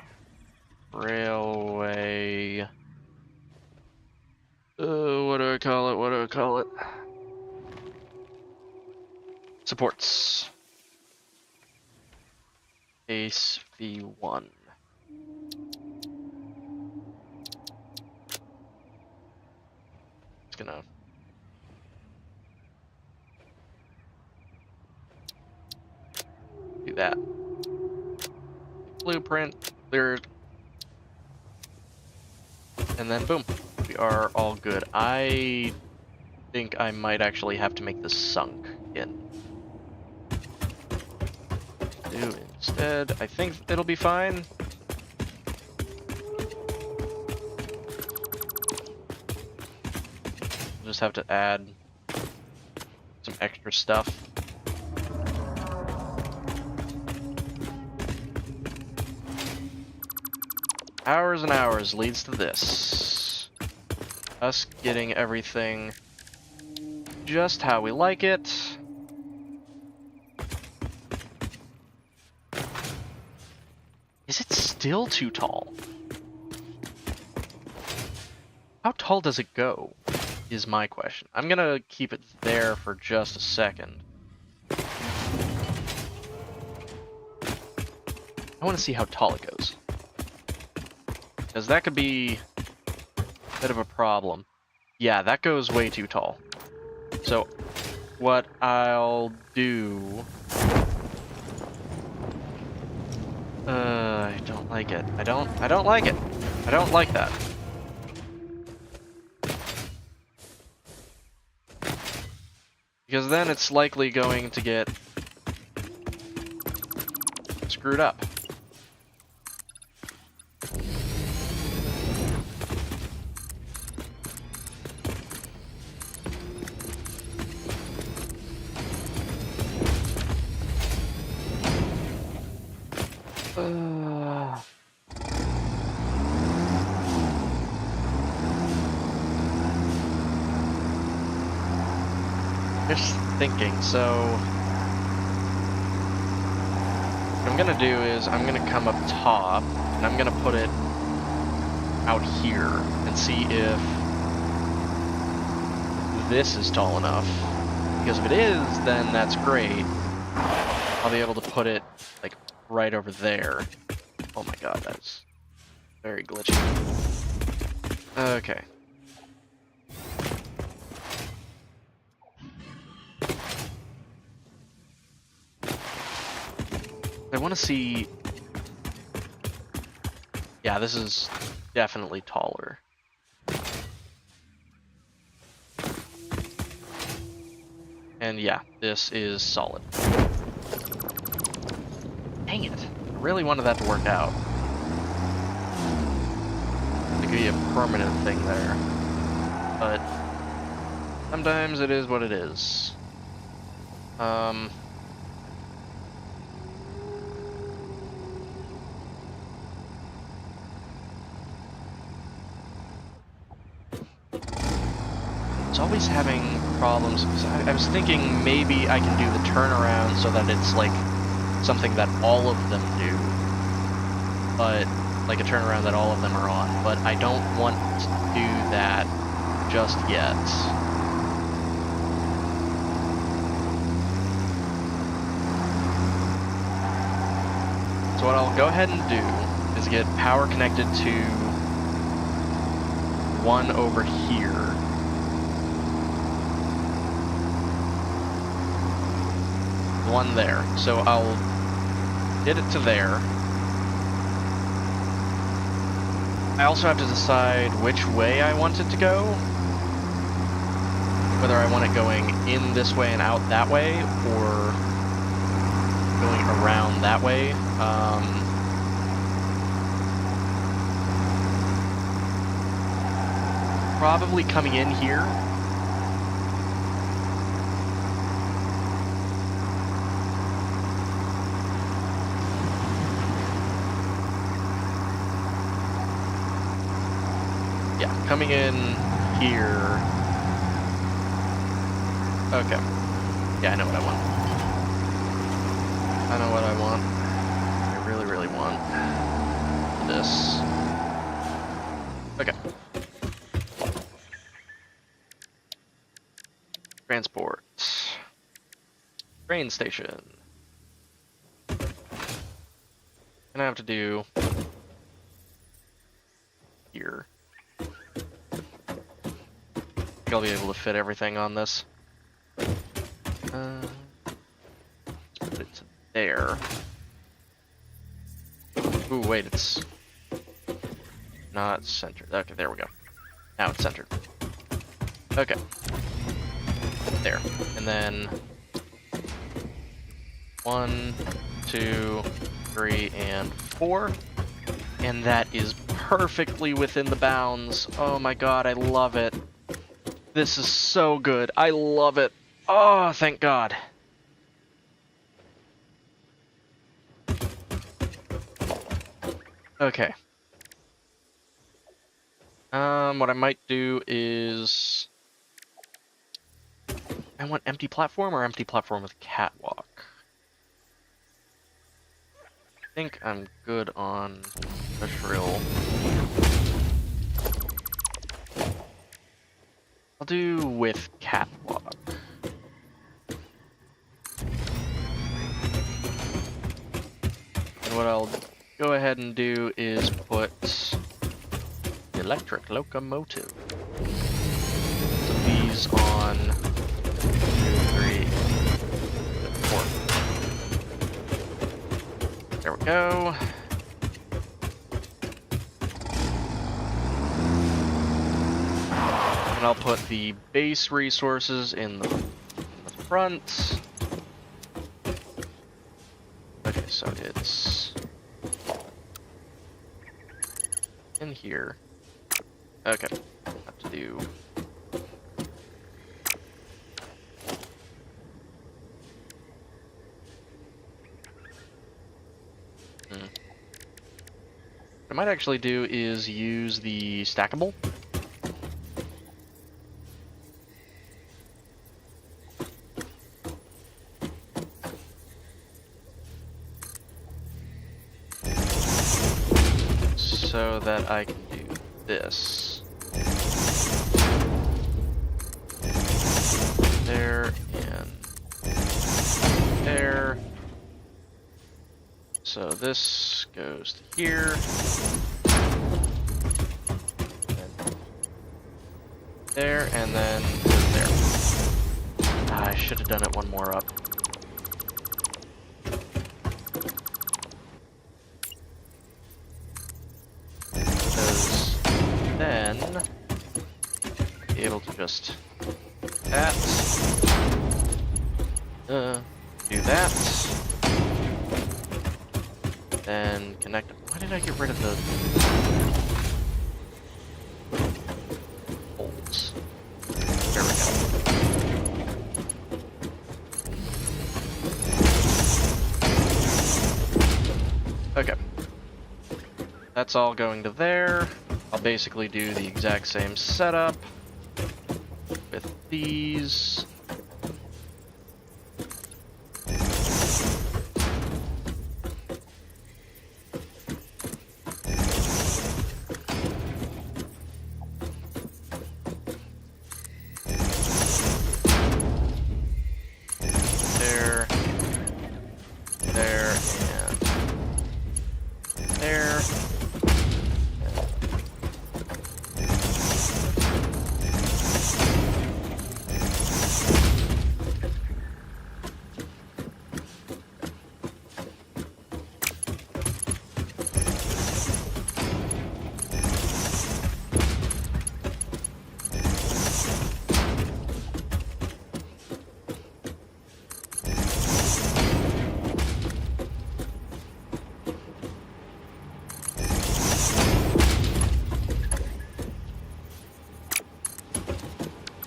A: Railway. What do I call it? What do I call it? Supports. Base V1. It's gonna. Do that. Blueprint, clear. And then boom. We are all good. I think I might actually have to make this sunk in. Do instead. I think it'll be fine. Just have to add some extra stuff. Hours and hours leads to this. Us getting everything just how we like it. Is it still too tall? How tall does it go, is my question. I'm gonna keep it there for just a second. I want to see how tall it goes. Because that could be a bit of a problem. Yeah, that goes way too tall. So, what I'll do... I don't like it. I don't like it. I don't like that. Because then it's likely going to get screwed up. Just thinking, so what I'm gonna do is I'm gonna come up top and I'm gonna put it out here and see if this is tall enough. Because if it is, then that's great. I'll be able to put it like right over there. Oh my god, that's very glitchy. Okay. I want to see... Yeah, this is definitely taller. And yeah, this is solid. Dang it. I really wanted that to work out. It could be a permanent thing there. But sometimes it is what it is. It's always having problems. I was thinking maybe I can do the turnaround so that it's like something that all of them do, but like a turnaround that all of them are on. But I don't want to do that just yet. So what I'll go ahead and do is get power connected to one over here. One there. So I'll get it to there. I also have to decide which way I want it to go. Whether I want it going in this way and out that way, or going around that way. Probably coming in here. Yeah, coming in here. Okay. Yeah, I know what I want. I know what I want. I really, really want this. Okay. Transport. Train station. Gonna have to do here. I think I'll be able to fit everything on this. Let's put it to there. Ooh, wait, it's not centered. Okay, there we go. Now it's centered. Okay. There. And then 1, 2, 3, and 4. And that is perfectly within the bounds. Oh my god, I love it. This is so good. I love it. Oh, thank god. Okay. What I might do is... I want empty platform or empty platform with catwalk? I think I'm good on the shrill. I'll do with catwalk. And what I'll go ahead and do is put electric locomotive. So these on 2, 3, 4. There we go. And I'll put the base resources in the front. Okay, so it's in here. Okay, have to do what I might actually do is use the stackable. So that I can do this. There and there. So this goes to here. And there, and then there. Ah, I should have done it one more up. Because then be able to just that. Do that. Then connect. Why did I get rid of the holes? There we go. Okay. That's all going to there. I'll basically do the exact same setup with these.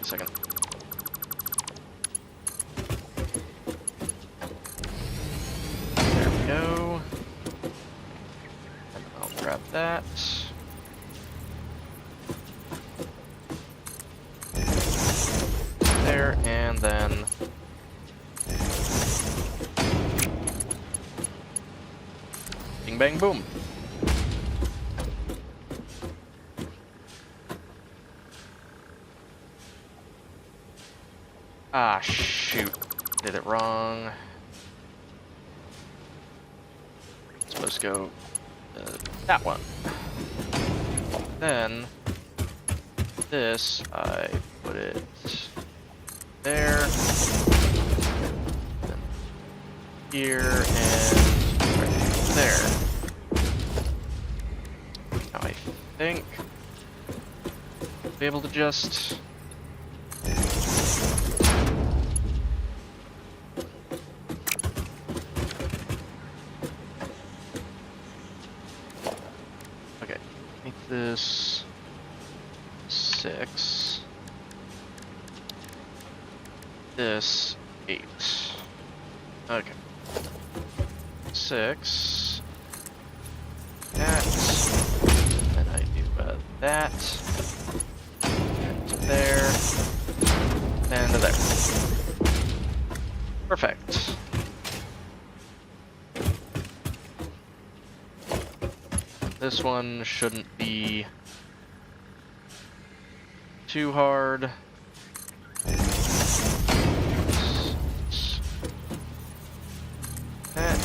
A: Second. There we go. And I'll grab that. There, and then bing bang boom. Ah, shoot. Did it wrong. Supposed to go that one. Then this, I put it there, then here, and right there. Now I think I'll be able to just make this 6. This 8. Okay. 6. That. Then I do that. And to there. And to there. Perfect. This one shouldn't be too hard. That.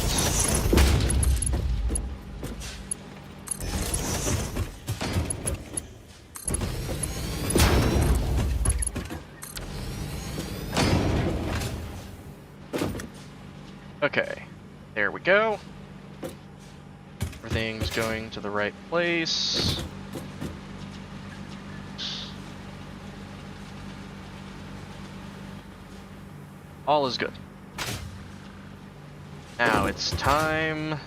A: Okay, there we go. Everything's going to the right place. All is good. Now it's time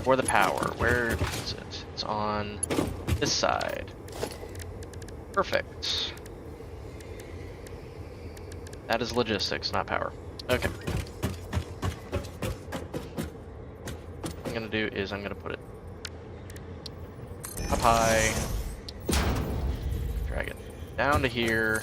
A: for the power. Where is it? It's on this side. Perfect. That is logistics, not power. Okay. What I'm gonna do is I'm gonna put it up high, drag it down to here.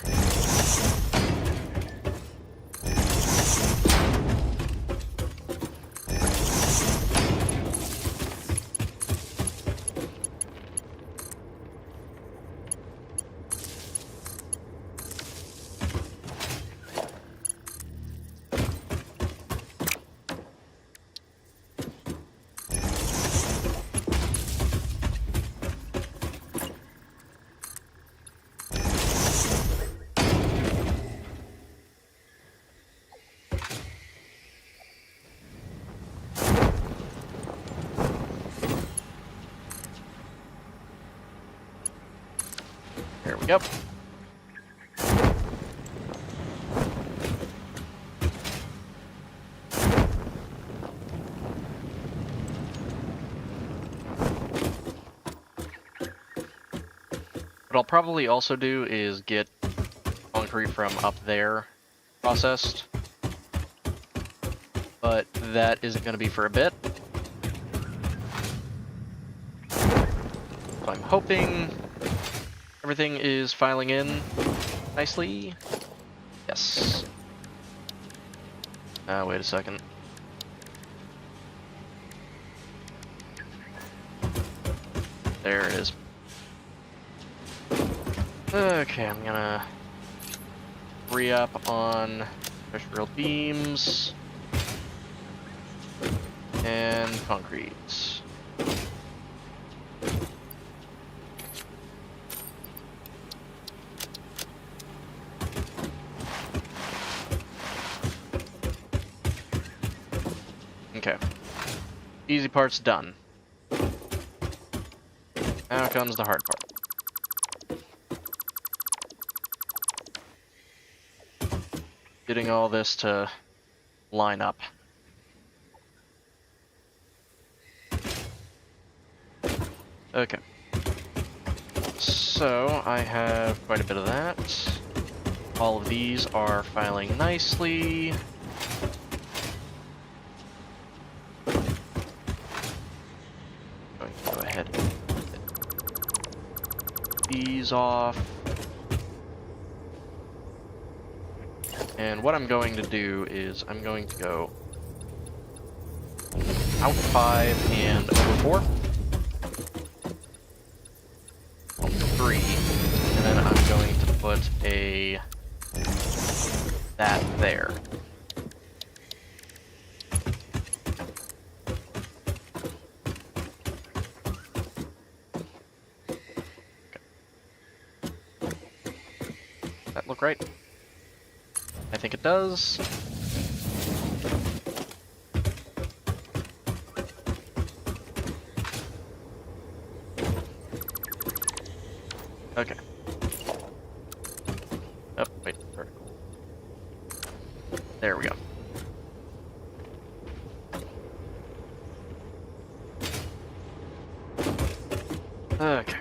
A: There we go. What I'll probably also do is get concrete from up there processed, but that isn't going to be for a bit. So I'm hoping everything is filing in nicely. Yes. Wait a second. There it is. Okay, I'm gonna re-up on pressure beams and concrete. Okay. Easy part's done. Now comes the hard part. Getting all this to line up. Okay. So, I have quite a bit of that. All of these are filing nicely. Going to go ahead and get these off. And what I'm going to do is I'm going to go out 5 and over 4. 3. And then I'm going to put a that there. Does that look right? I think it does. Okay. Oh, wait, vertical. There we go. Okay.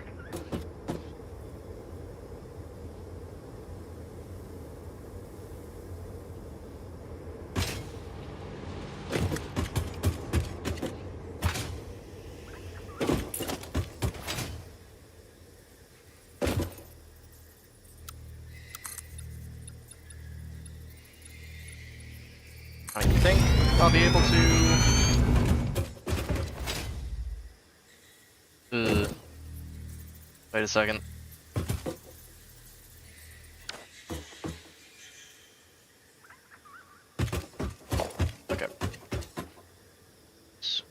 A: I think I'll be able to... Wait a second. Okay.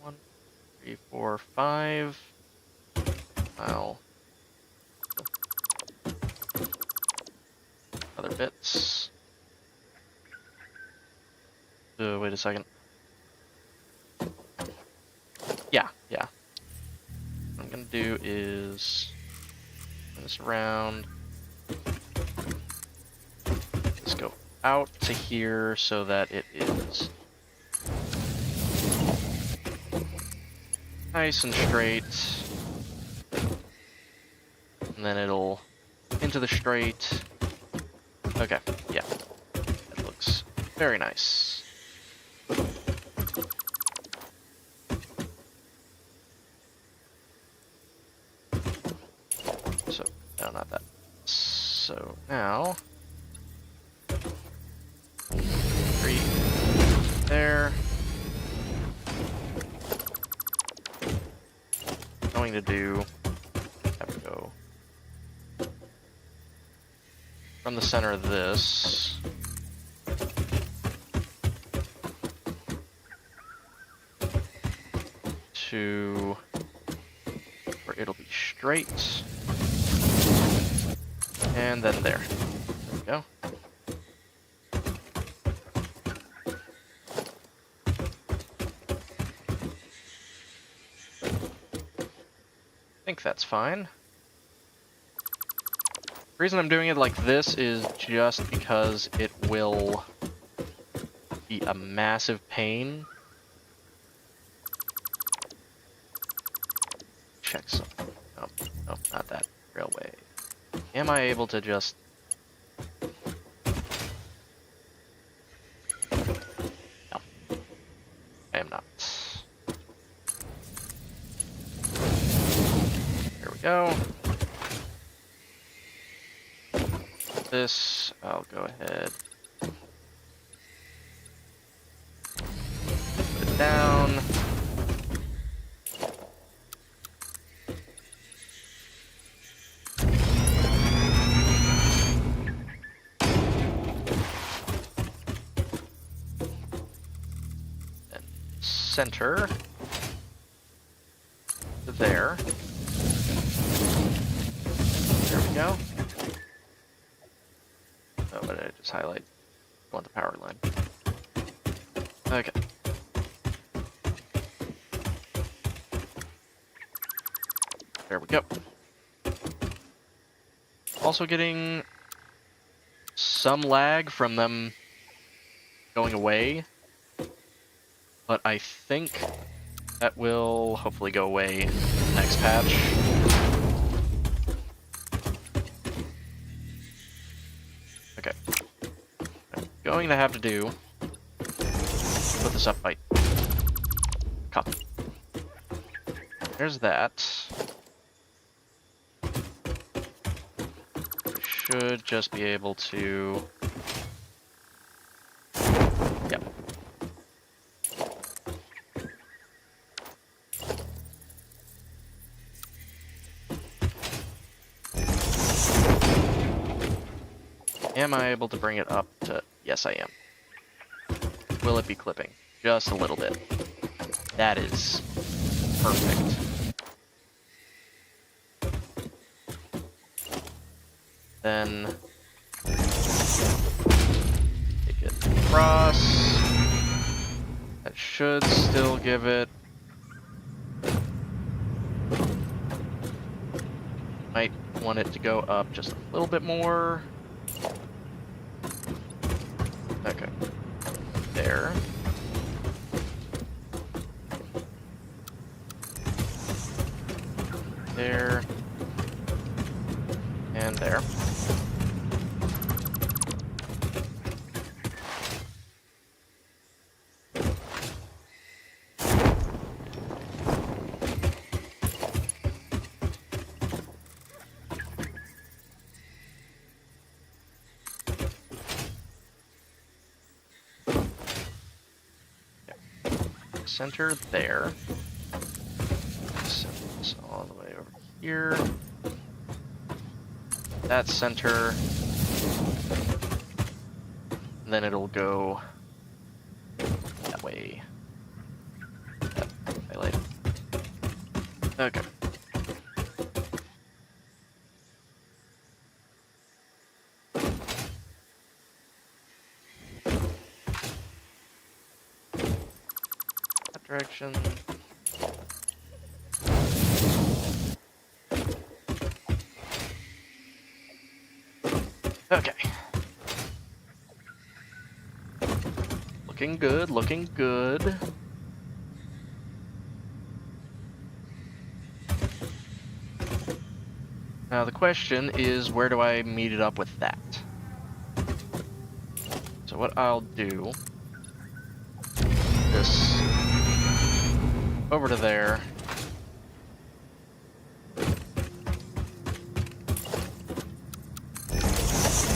A: 1, 3, 4, 5. I'll... Other bits. Wait a second. Yeah. What I'm gonna do is turn this around. Just go out to here so that it is nice and straight. And then it'll into the straight. Okay, yeah. That looks very nice. So, no, not that. So now, 3 there. Going to do, have to go from the center of this. To where it'll be straight. And then there. There we go. I think that's fine. The reason I'm doing it like this is just because it will be a massive pain. Check something. No, not that. Railway. Am I able to just... No. I am not. Here we go. This, I'll go ahead. Put it down. Center to there. There we go. Oh, what did I just highlight? I want the power line. Okay. There we go. Also getting some lag from them going away. But I think that will hopefully go away in the next patch. Okay. I'm going to have to do... Put this up by... Cup. There's that. We should just be able to... Yep. Am I able to bring it up to... Yes, I am. Will it be clipping? Just a little bit. That is perfect. Then take it across. That should still give it. Might want it to go up just a little bit more. Okay. There. There. And there. Center there. Send this all the way over here. That center. And then it'll go that way. That highlight. Okay. Direction. Okay. Looking good, looking good. Now the question is, where do I meet it up with that? So what I'll do, this over to there.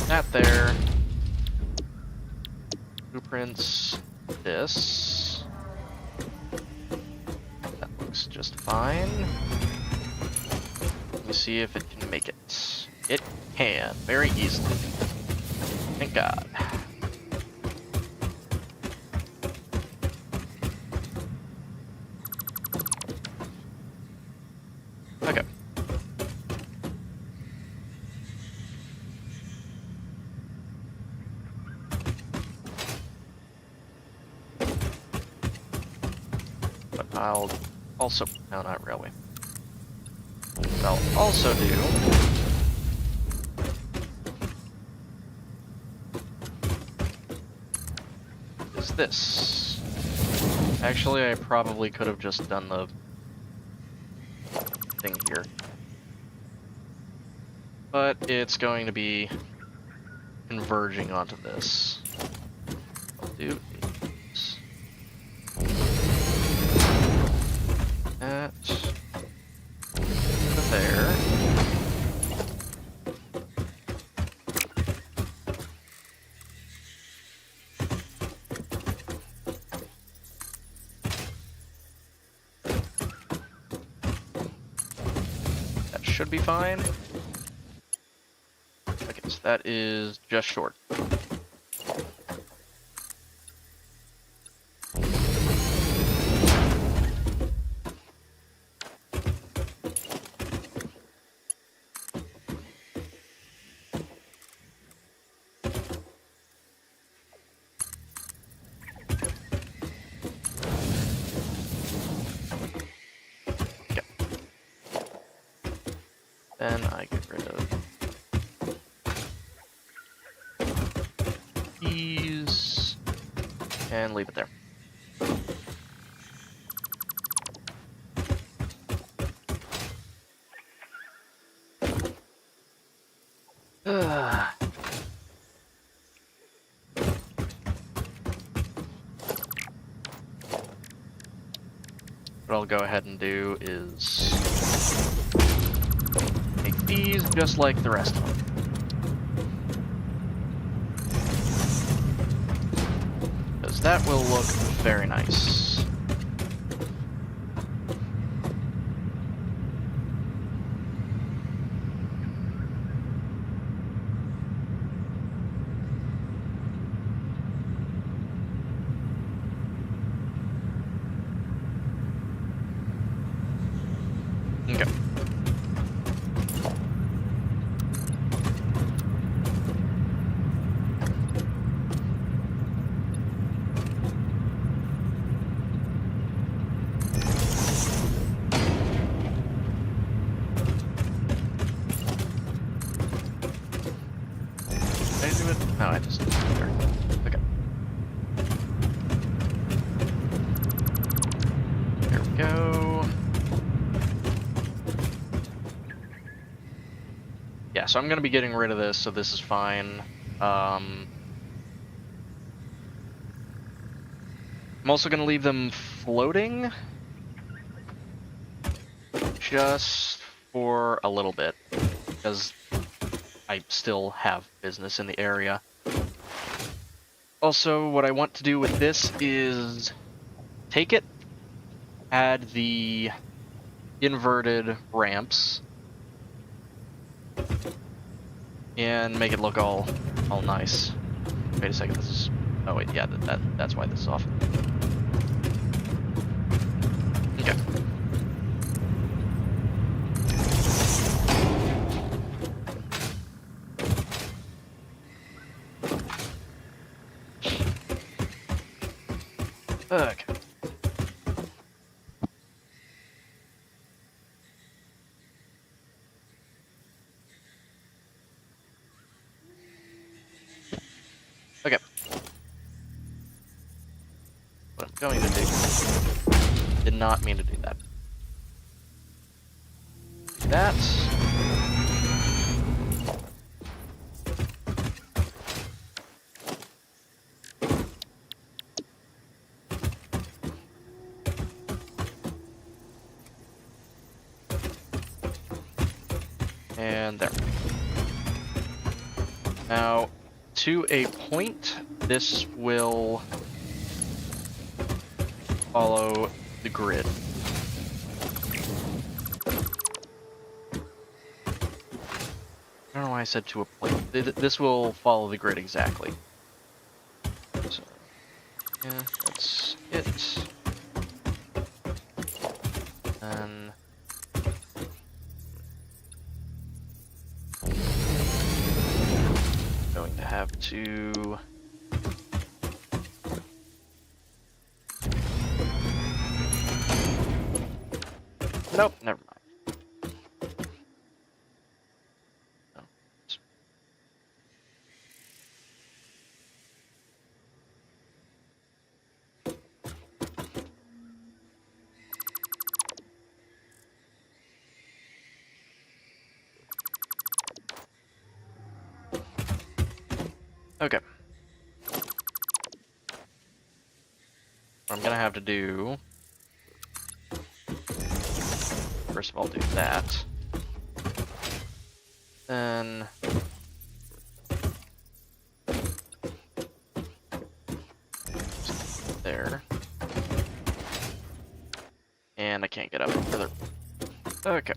A: That there. Blueprints. This. That looks just fine. Let me see if it can make it. It can, very easily. Thank God. Okay. But I'll also, no, not railway. What I'll also do is this. Actually, I probably could have just done the thing here. But it's going to be converging onto this. I'll do is that to there. That should be fine. Okay, so that is just short. Then I get rid of these and leave it there. What I'll go ahead and do is make these just like the rest of them. Because that will look very nice. Did I do it? No, I just... There. Okay. There we go. Yeah, so I'm going to be getting rid of this, so this is fine. I'm also going to leave them floating just for a little bit, because I still have business in the area. Also, what I want to do with this is take it, add the inverted ramps, and make it look all nice. Wait a second, this is... Oh wait, yeah, that's why this is off. Okay. Okay. Okay. What I'm going to do... Did not mean to do that. Do that. And there. Now, to a point, this will follow the grid. I don't know why I said to a point. This will follow the grid exactly. So, yeah, that's it. And going to have to... Nope, never mind. No. Okay. What I'm gonna have to do... First of all, do that. Then... There. And I can't get up further. Okay.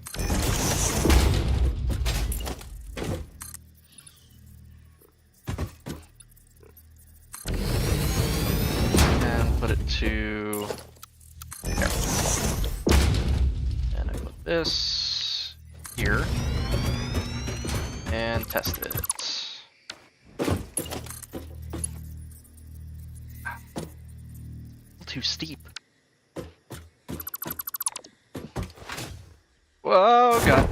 A: And put it to... There. And I put this here. And test it. Too steep. Whoa, God.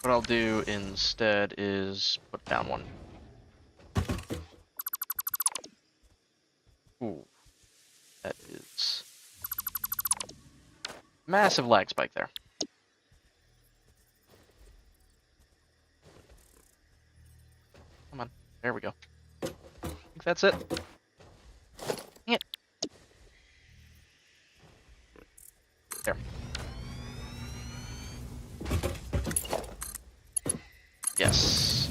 A: What I'll do instead is put down one. Ooh. That is... Massive lag spike there. Come on. There we go. I think that's it. Yeah. There. Yes.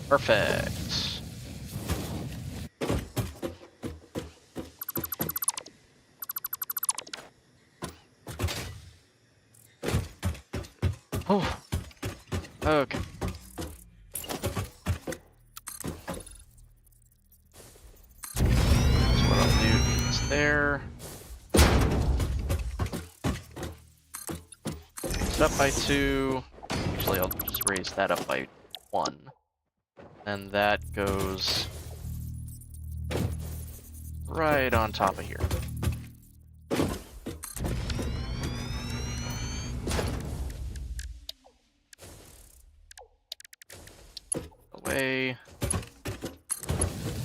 A: Perfect. Oh. Okay. So what I'll do is there. Raise it up by 2. Actually, I'll just raise that up by 1. And that goes right on top of here. way.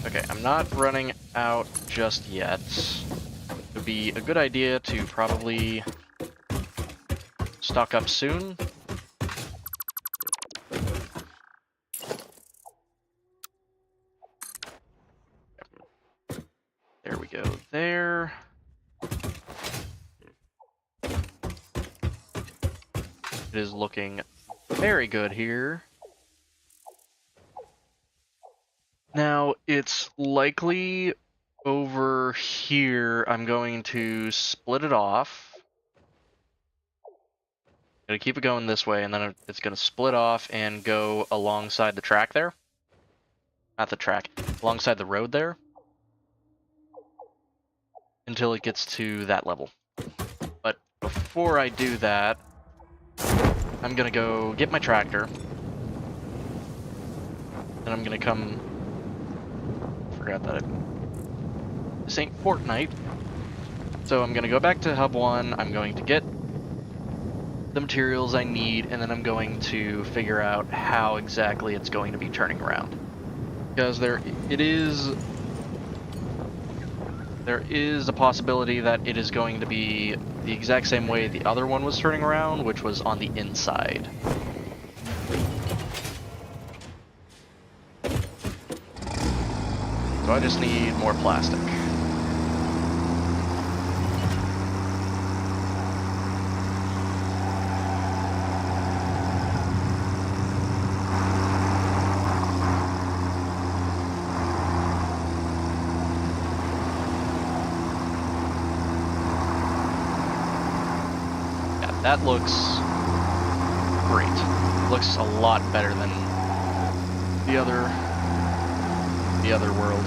A: Okay, I'm not running out just yet. It would be a good idea to probably stock up soon. There we go, there. It is looking very good here. Now, it's likely over here I'm going to split it off. Gonna keep it going this way, and then it's gonna split off and go alongside the track there. Not the track, alongside the road there. Until it gets to that level. But before I do that, I'm gonna go get my tractor. And I'm gonna come... Forgot that this ain't Fortnite. So I'm gonna go back to Hub 1, I'm going to get the materials I need, and then I'm going to figure out how exactly it's going to be turning around. Because there is a possibility that it is going to be the exact same way the other one was turning around, which was on the inside. So I just need more plastic. That looks great. Looks a lot better than the other world.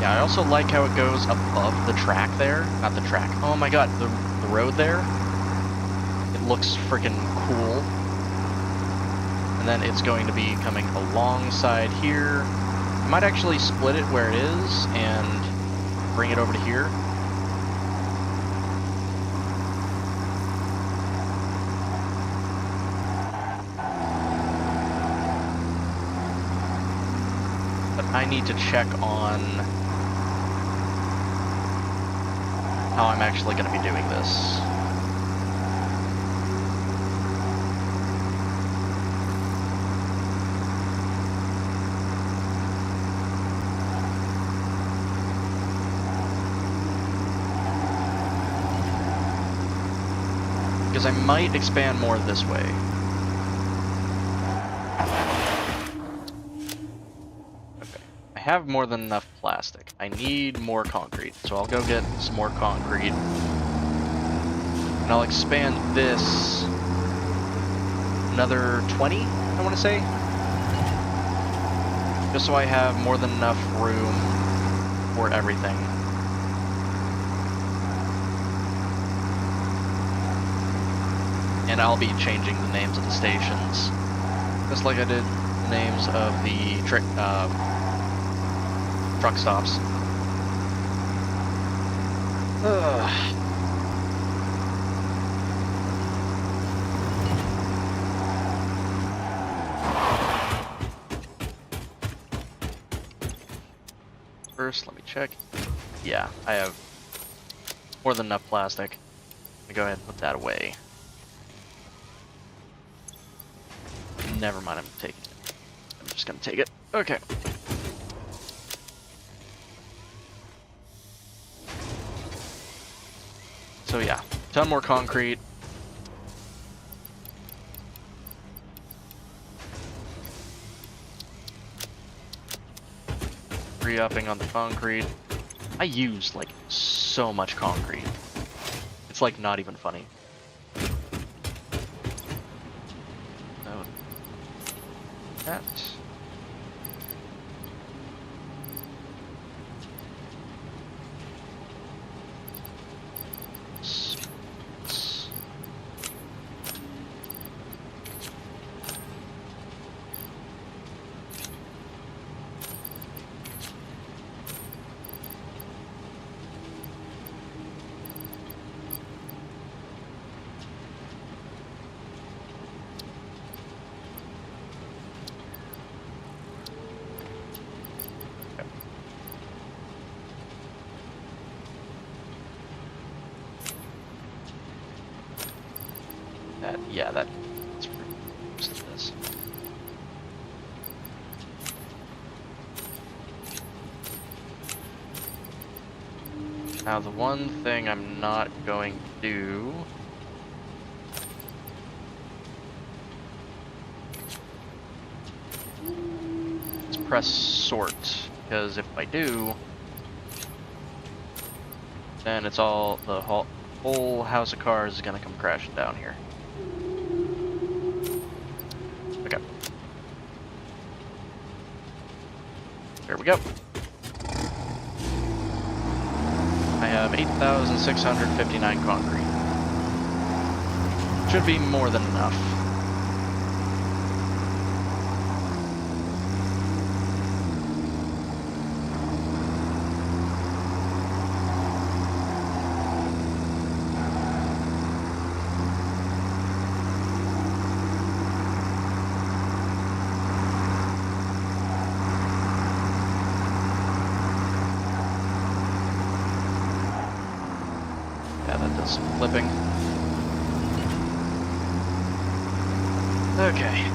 A: Yeah, I also like how it goes above the track there. Not the track. Oh my god, the road there. It looks freaking cool. And then it's going to be coming alongside here. I might actually split it where it is and bring it over to here. But I need to check on how I'm actually going to be doing this. Because I might expand more this way. Okay. I have more than enough plastic. I need more concrete, so I'll go get some more concrete. And I'll expand this another 20, I want to say. Just so I have more than enough room for everything. And I'll be changing the names of the stations, just like I did the names of the truck stops. Ugh. First, let me check. Yeah, I have more than enough plastic. Let me go ahead and put that away. Never mind, I'm taking it. I'm just gonna take it. Okay. So yeah, ton more concrete. Re-upping on the concrete. I use like so much concrete. It's like not even funny. That. That's pretty close to this. Now the one thing I'm not going to do is press sort, because if I do, then it's all the whole house of cars is gonna come crashing down here. Okay. There we go. I have 8,659 concrete. Should be more than enough. Yeah, that does some flipping. Okay.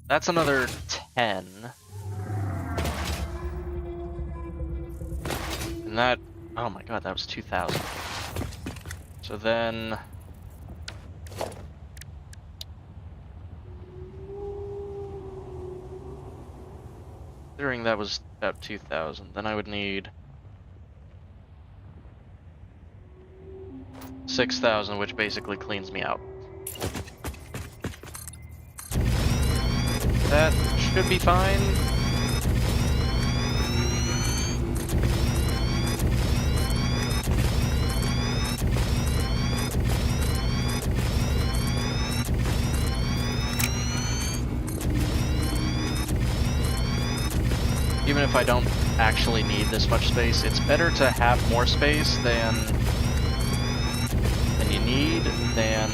A: That's another 10. And that, oh my god, that was 2,000. So then, considering that was about 2,000, then I would need 6,000, which basically cleans me out. That should be fine. Even if I don't actually need this much space, it's better to have more space than you need than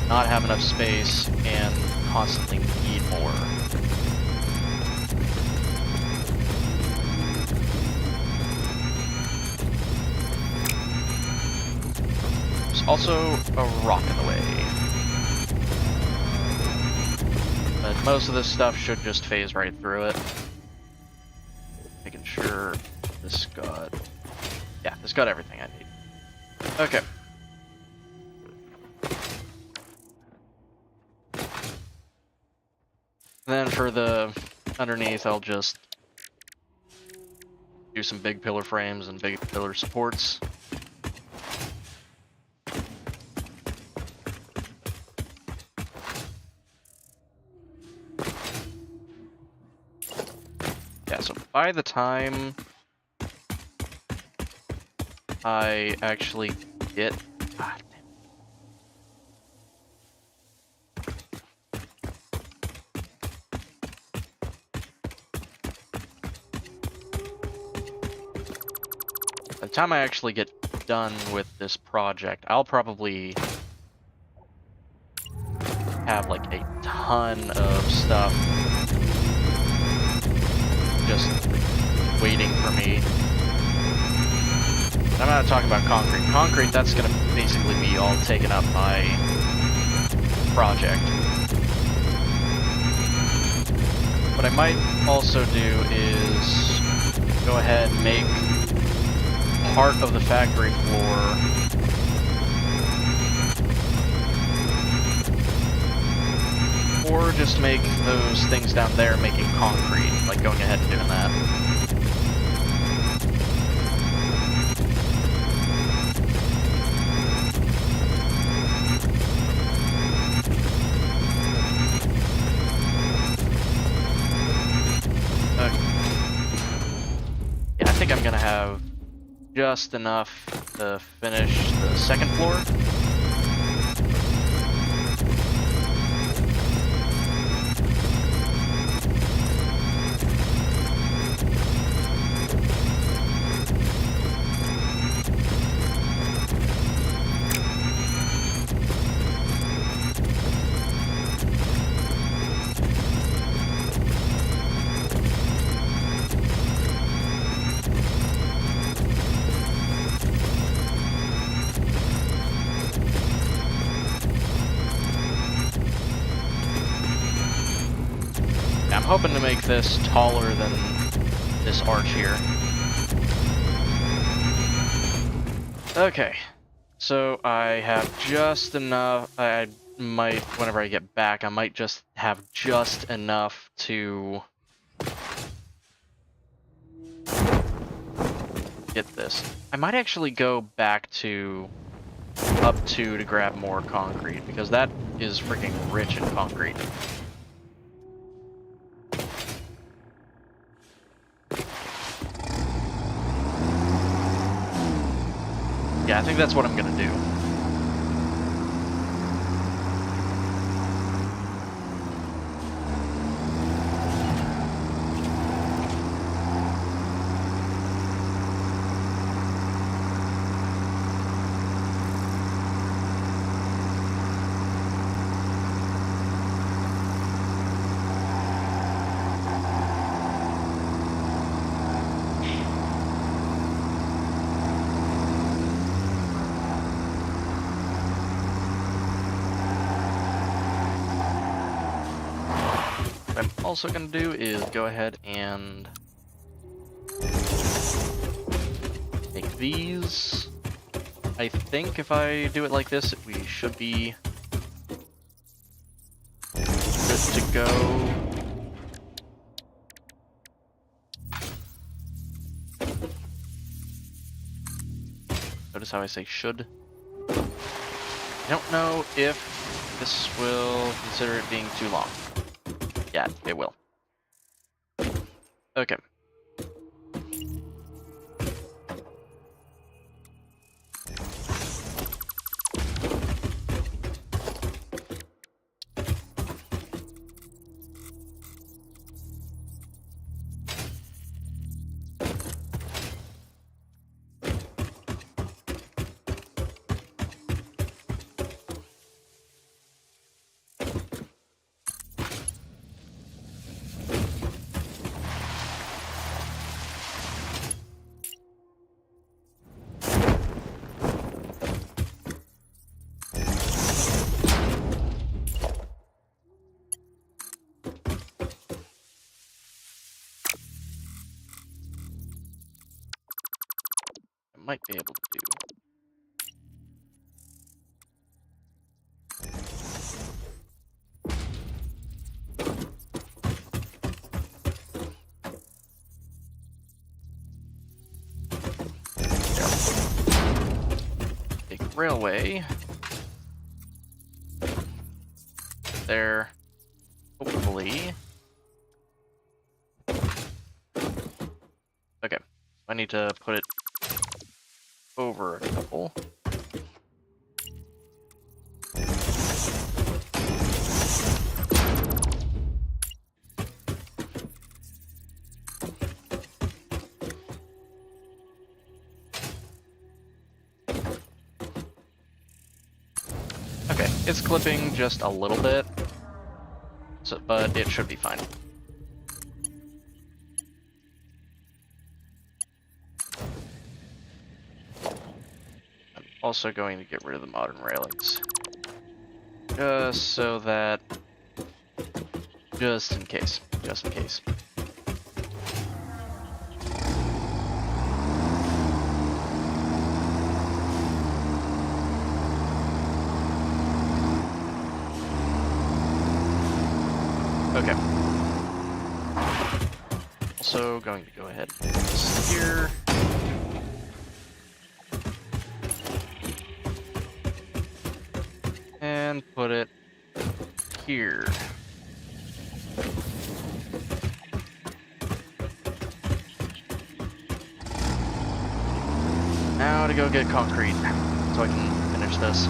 A: not have enough space and constantly need more. There's also a rock in the way. But most of this stuff should just phase right through it. Making sure this got... yeah, this got everything I need. Okay. Then for the underneath, I'll just do some big pillar frames and big pillar supports. Yeah, so by the time I actually get... God damn. By the time I actually get done with this project, I'll probably have like a ton of stuff just waiting for me. I'm not talking about concrete. Concrete, that's gonna basically be all taken up by project. What I might also do is go ahead and make part of the factory floor or just make those things down there making concrete, like going ahead and doing that. Yeah, I think I'm gonna have just enough to finish the second floor. I'm hoping to make this taller than this arch here. Okay, so I have just enough. I might, whenever I get back, I might just have just enough to get this. I might actually go back to up 2 to grab more concrete, because that is freaking rich in concrete. Yeah, I think that's what I'm gonna do. What I'm also going to do is go ahead and make these. I think if I do it like this, we should be good to go. Notice how I say should. I don't know if this will consider it being too long. Yeah, it will. Okay. Might be able to do. Big railway. There. Hopefully. Okay. I need to put it over a couple. Okay, it's clipping just a little bit, so, but it should be fine. Also going to get rid of the modern railings. Just so that... Just in case. Just in case. Okay. Also going to go ahead and put this here. And put it here. Now to go get concrete so I can finish this.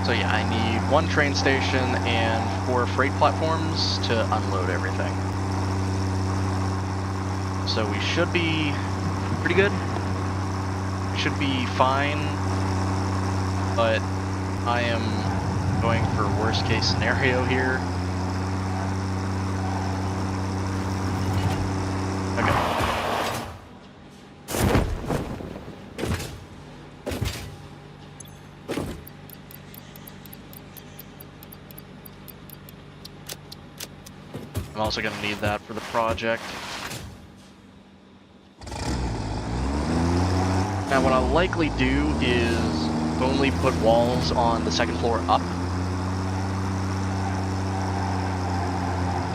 A: So yeah, I need 1 train station and 4 freight platforms to unload everything. So we should be pretty good. We should be fine, but I am going for worst case scenario here. Okay. I'm also going to need that for the project. Now what I'll likely do is only put walls on the 2nd floor up.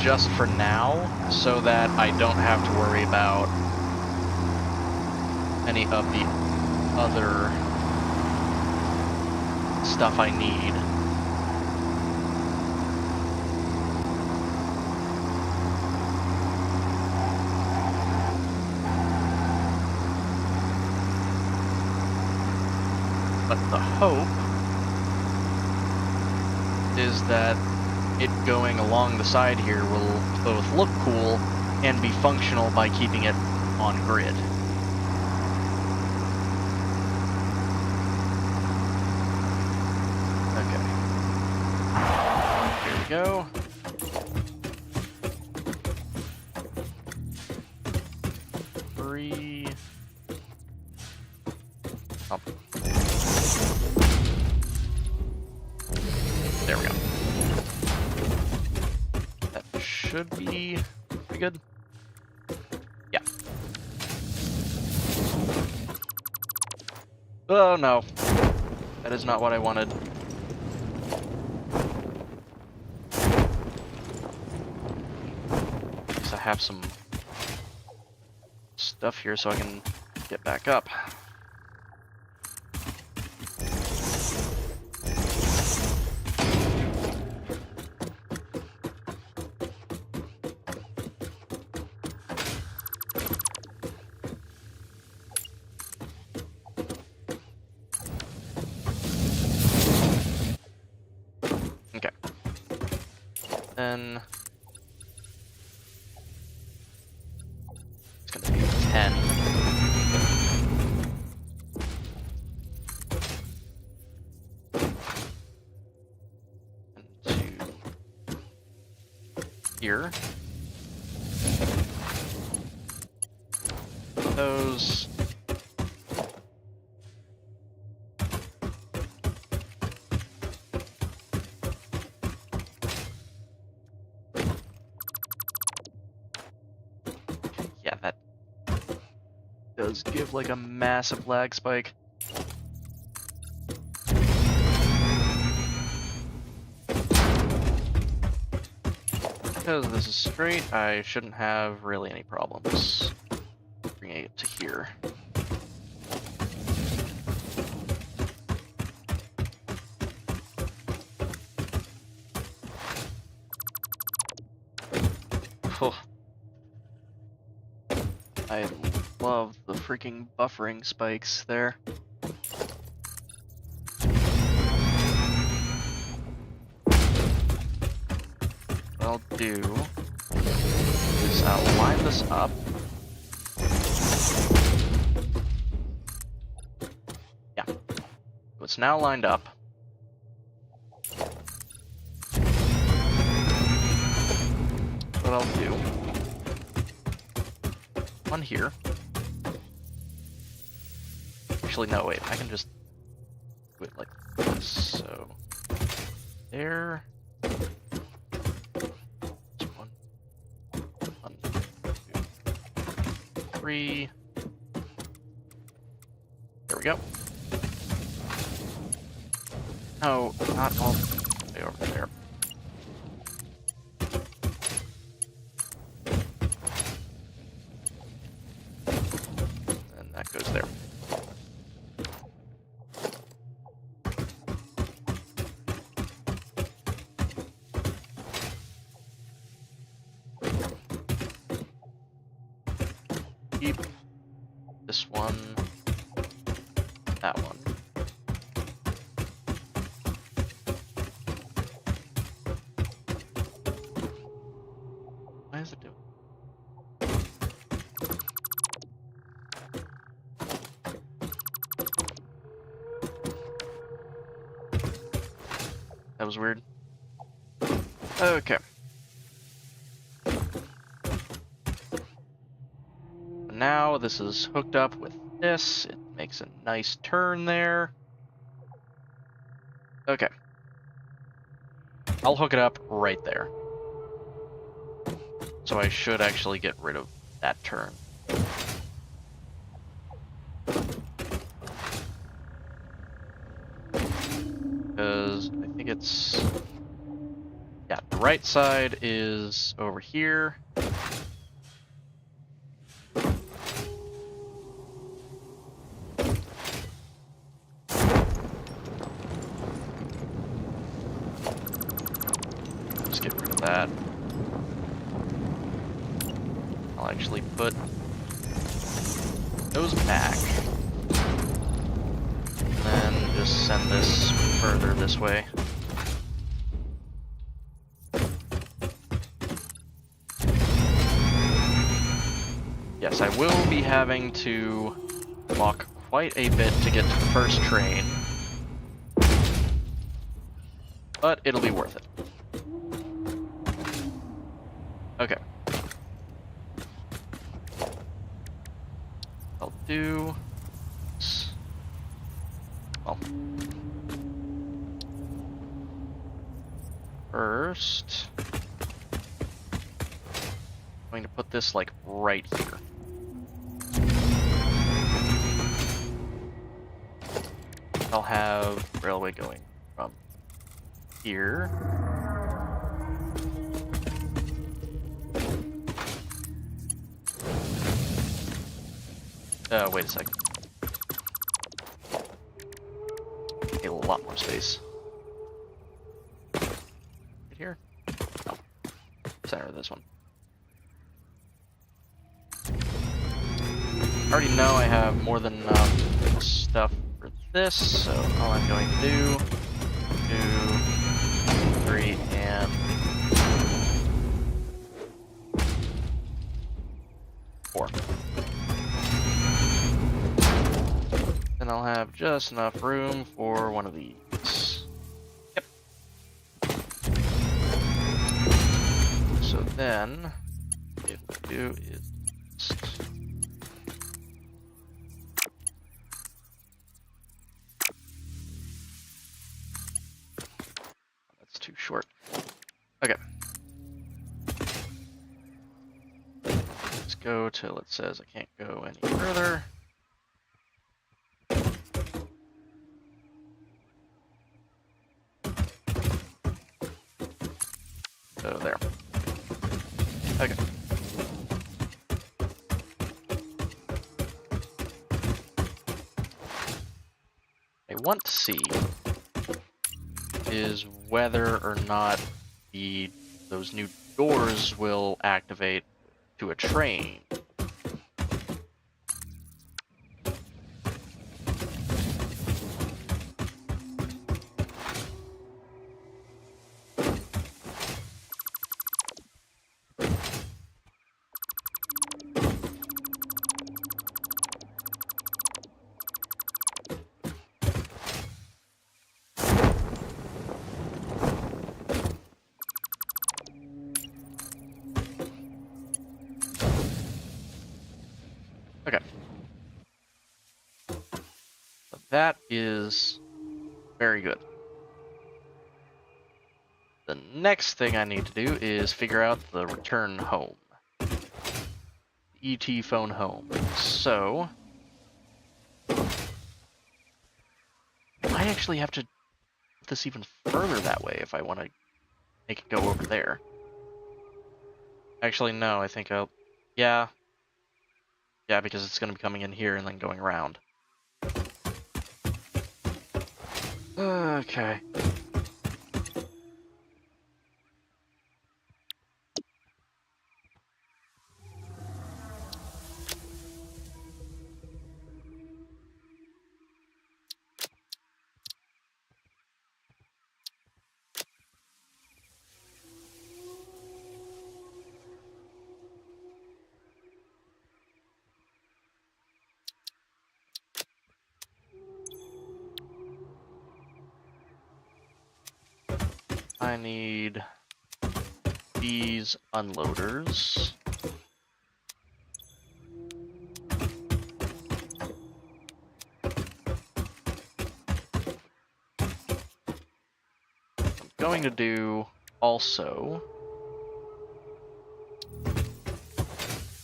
A: Just for now, so that I don't have to worry about any of the other stuff I need. But the hope is that it going along the side here will both look cool and be functional by keeping it on grid. Okay. Here we go. Three. Up. There we go. That should be pretty good. Yeah. Oh no. That is not what I wanted. At least I have some stuff here so I can get back up. Okay. Then it's gonna be 10. And 2 here. Those. Yeah, that does give like a massive lag spike. Because this is straight, I shouldn't have really any problems bringing it to here. Oh. I love the freaking buffering spikes there. What I'll do is I'll line this up. Yeah. So it's now lined up. What I'll do, one here. Actually, no, wait, I can just do it like this. So there. One, 2, 3. There we go. No, not all the way over there. And that goes there. Keep this one, that one. Why is it doing? That was weird. Okay. Now this is hooked up with this. It makes a nice turn there. Okay. I'll hook it up right there. So I should actually get rid of that turn. Because I think it's... Yeah, the right side is over here. Just get rid of that. I'll actually put those back. And then just send this further this way. Yes, I will be having to walk quite a bit to get to the first train. But it'll be worth it. Okay. I'll do... Well. First... I'm going to put this, like, right here. I'll have railway going from here. Wait a second. A lot more space. Right here? Oh. Center of this one. I already know I have more than enough stuff for this, so all I'm going to do, 2, 3, and 4. Then I'll have just enough room for one of these. Yep. So then, what we do is just... That's too short. Okay. Let's go till it says I can't go any further. So there. Okay. I want to see is whether or not those new doors will activate to a train. Okay. So that is Very good. The next thing I need to do is figure out the return home. ET phone home. So I actually have to put this even further that way if I want to make it go over there. Actually, no, I think I'll... Yeah. Yeah, because it's going to be coming in here and then going around. Okay. I need these unloaders. I'm going to do also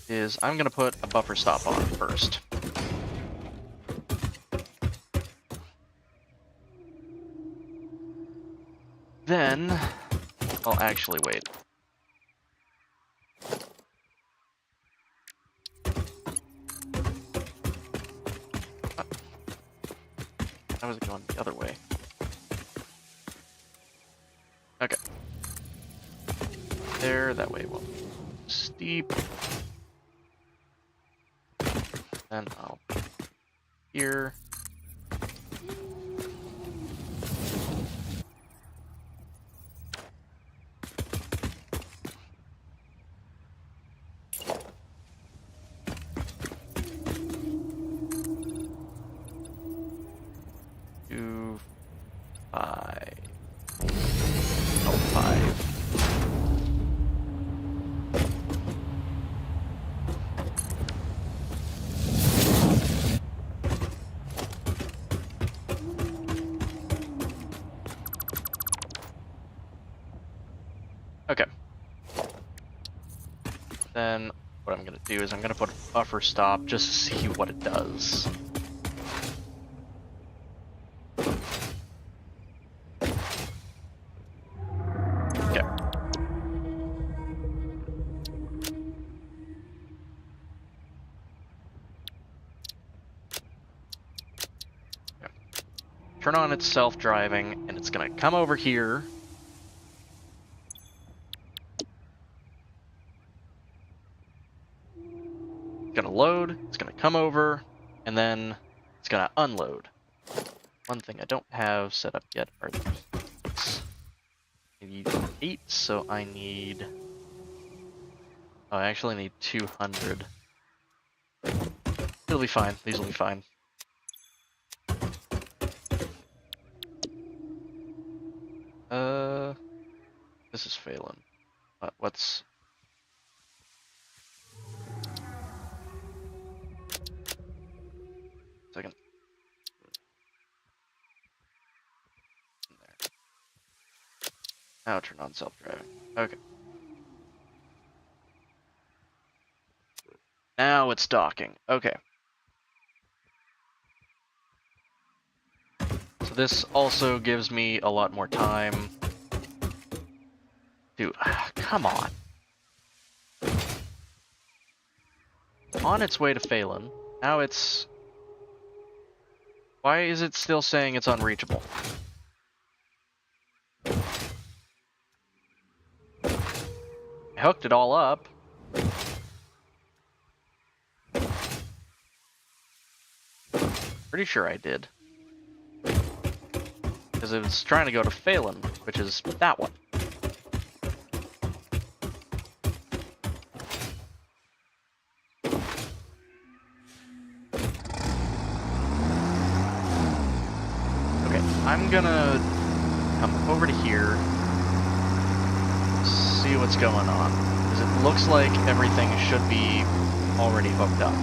A: is I'm going to put a buffer stop on first. Then, well, actually, wait. How was it going the other way? Okay. There, that way won't be steep. Then I'll put here. Okay. Then what I'm going to do is I'm going to put a buffer stop just to see what it does. Okay. Turn on its self-driving, and it's going to come over here. Gonna load, it's gonna come over, and then it's gonna unload. One thing I don't have set up yet are these. I need 8, so I need... Oh, I actually need 200. It'll be fine, these will be fine. This is failing. What's... Second. There. Now turn on self-driving. Okay. Now it's docking. Okay. So this also gives me a lot more time. Dude, come on. On its way to Phelan. Now it's... Why is it still saying it's unreachable? I hooked it all up. Pretty sure I did. Because it was trying to go to Phelan, which is that one. I'm gonna come over to here, see what's going on, because it looks like everything should be already hooked up.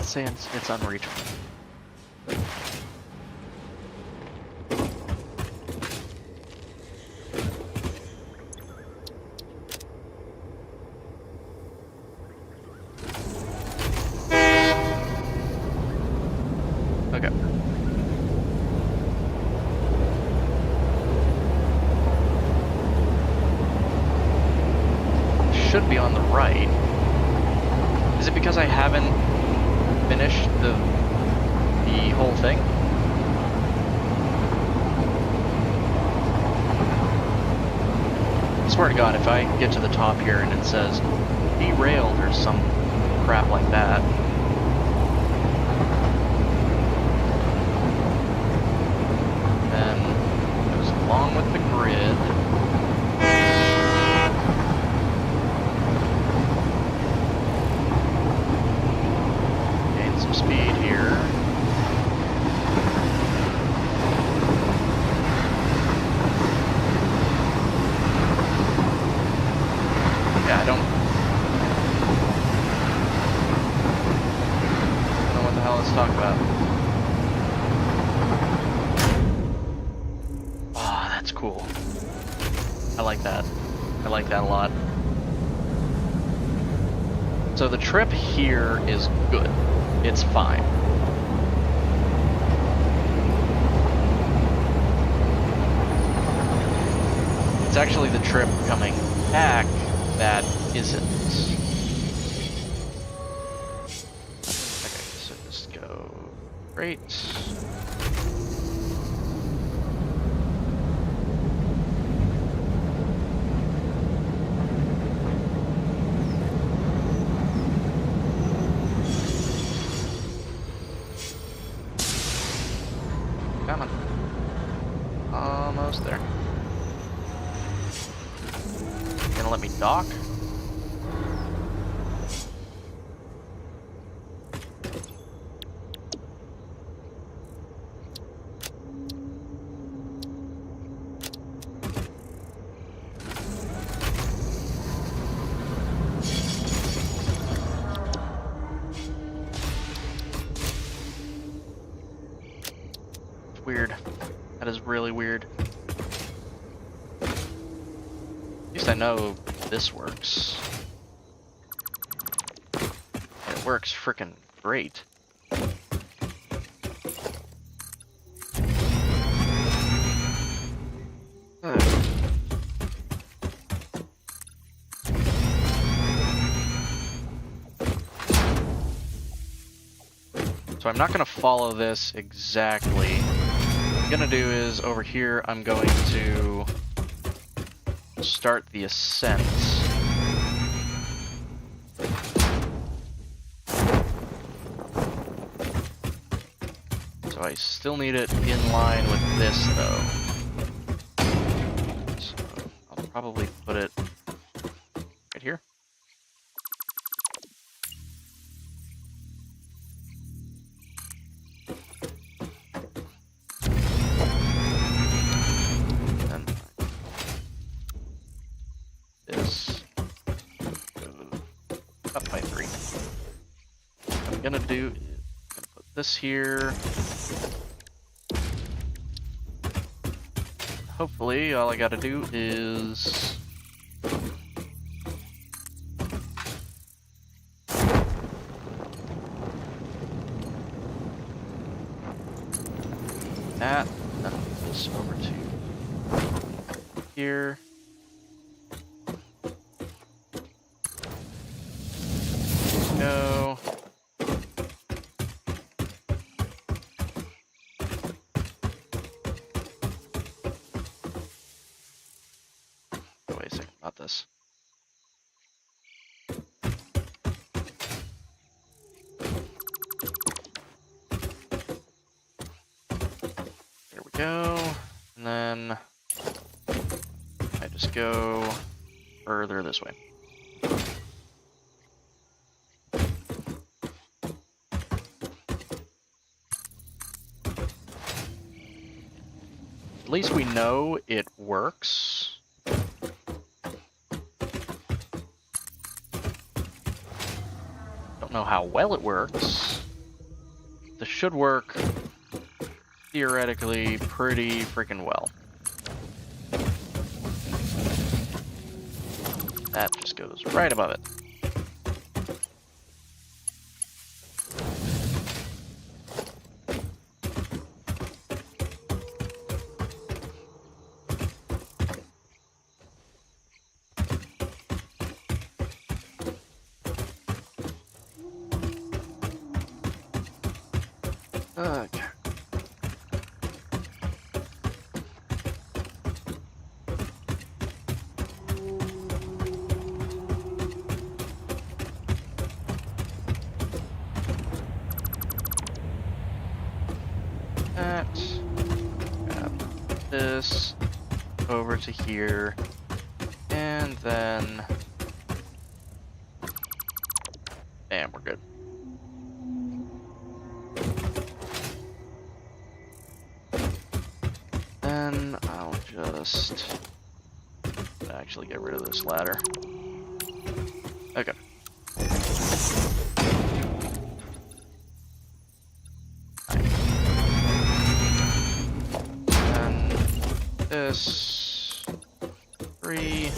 A: Let's say it's unreachable. Okay. Should be on the right. Is it because I haven't finished the whole thing? I swear to God, if I get to the top here and it says derailed or some crap like that, then it goes along with the grid. Gain some speed here. Yeah, I don't know what the hell it's talking about. Oh, that's cool. I like that. I like that a lot. So the trip here is good. It's fine. It's actually the trip coming back that isn't. Okay, so just go straight. Come on. Almost there. Gonna let me dock? It's weird. That is really weird. At least I know this works. And it works frickin' great. Ugh. So I'm not going to follow this exactly. What I'm going to do is over here I'm going to start the ascent. So I still need it in line with this though. So I'll probably put it right here. And this goes up by 3. What I'm gonna do is I'm gonna put this here. Hopefully, all I gotta do is that, then move this over to here. Go. Oh, wait a second, not this. There we go. And then I just go further this way. At least we know it works. Don't know how well it works. this should work theoretically pretty freaking well. That just goes right above it. Okay. That. Grab this over to here, and then. Bam, we're good. Then I'll just actually get rid of this ladder. Okay. And this 3.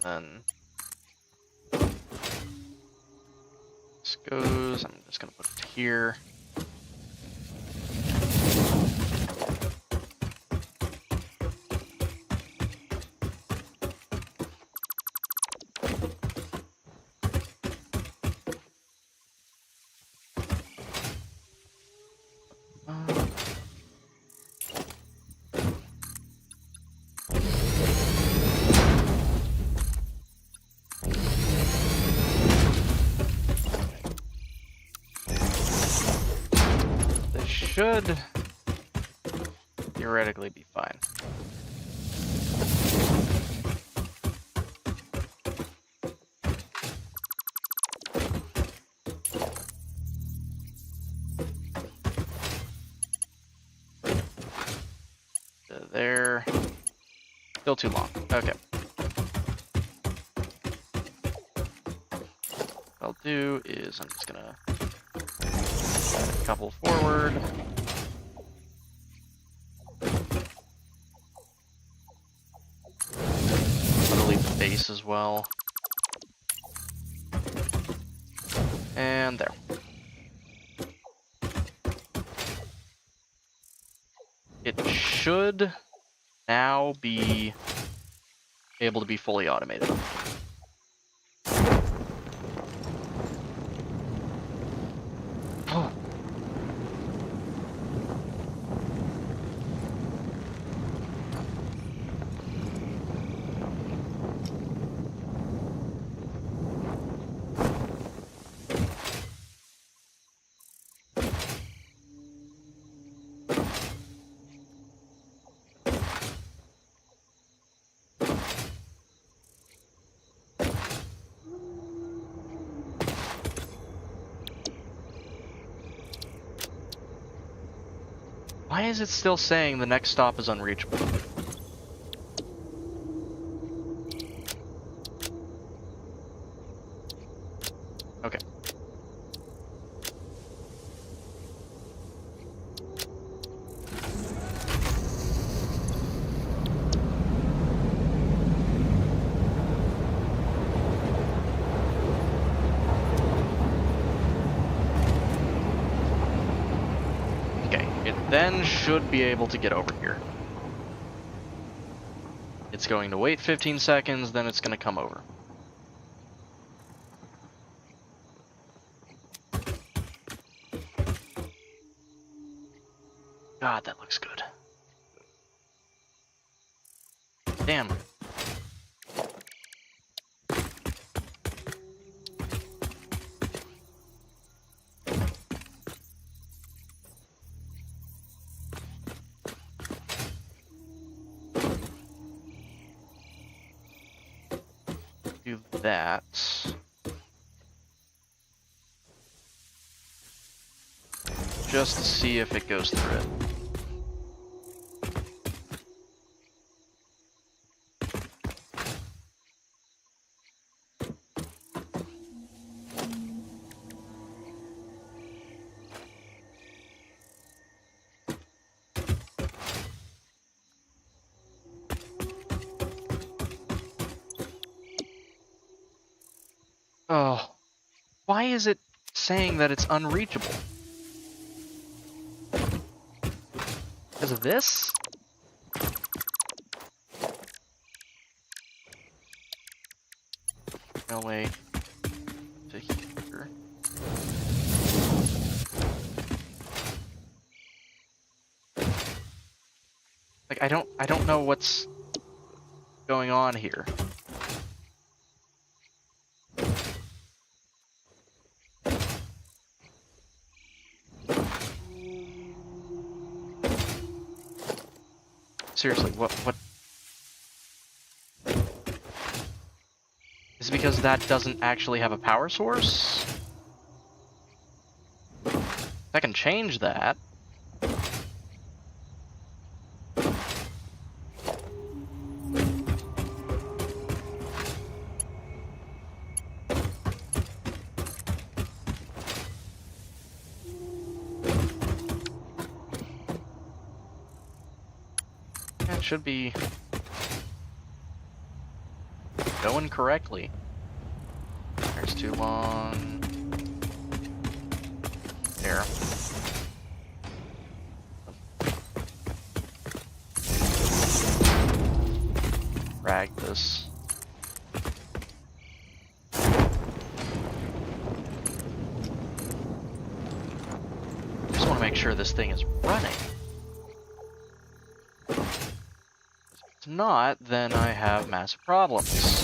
A: Then this goes, I'm just gonna put it here. Should theoretically be fine. There. Still too long. Okay. What I'll do is I'm just gonna add a couple forward. Base as well. And there. It should now be able to be fully automated. Oh. Why is it still saying the next stop is unreachable? Okay. Then should be able to get over here. It's going to wait 15 seconds, then it's going to come over. God, that looks good. Damn. Do that. Just to see if it goes through it. Oh, why is it saying that it's unreachable? Because of this? Railway to here. Like, I don't know what's going on here. Seriously, what? Is it because that doesn't actually have a power source? I can change that. Yeah, it should be going correctly. There's too long. There. Drag this. Just want to make sure this thing is running. If it's not, then I have massive problems.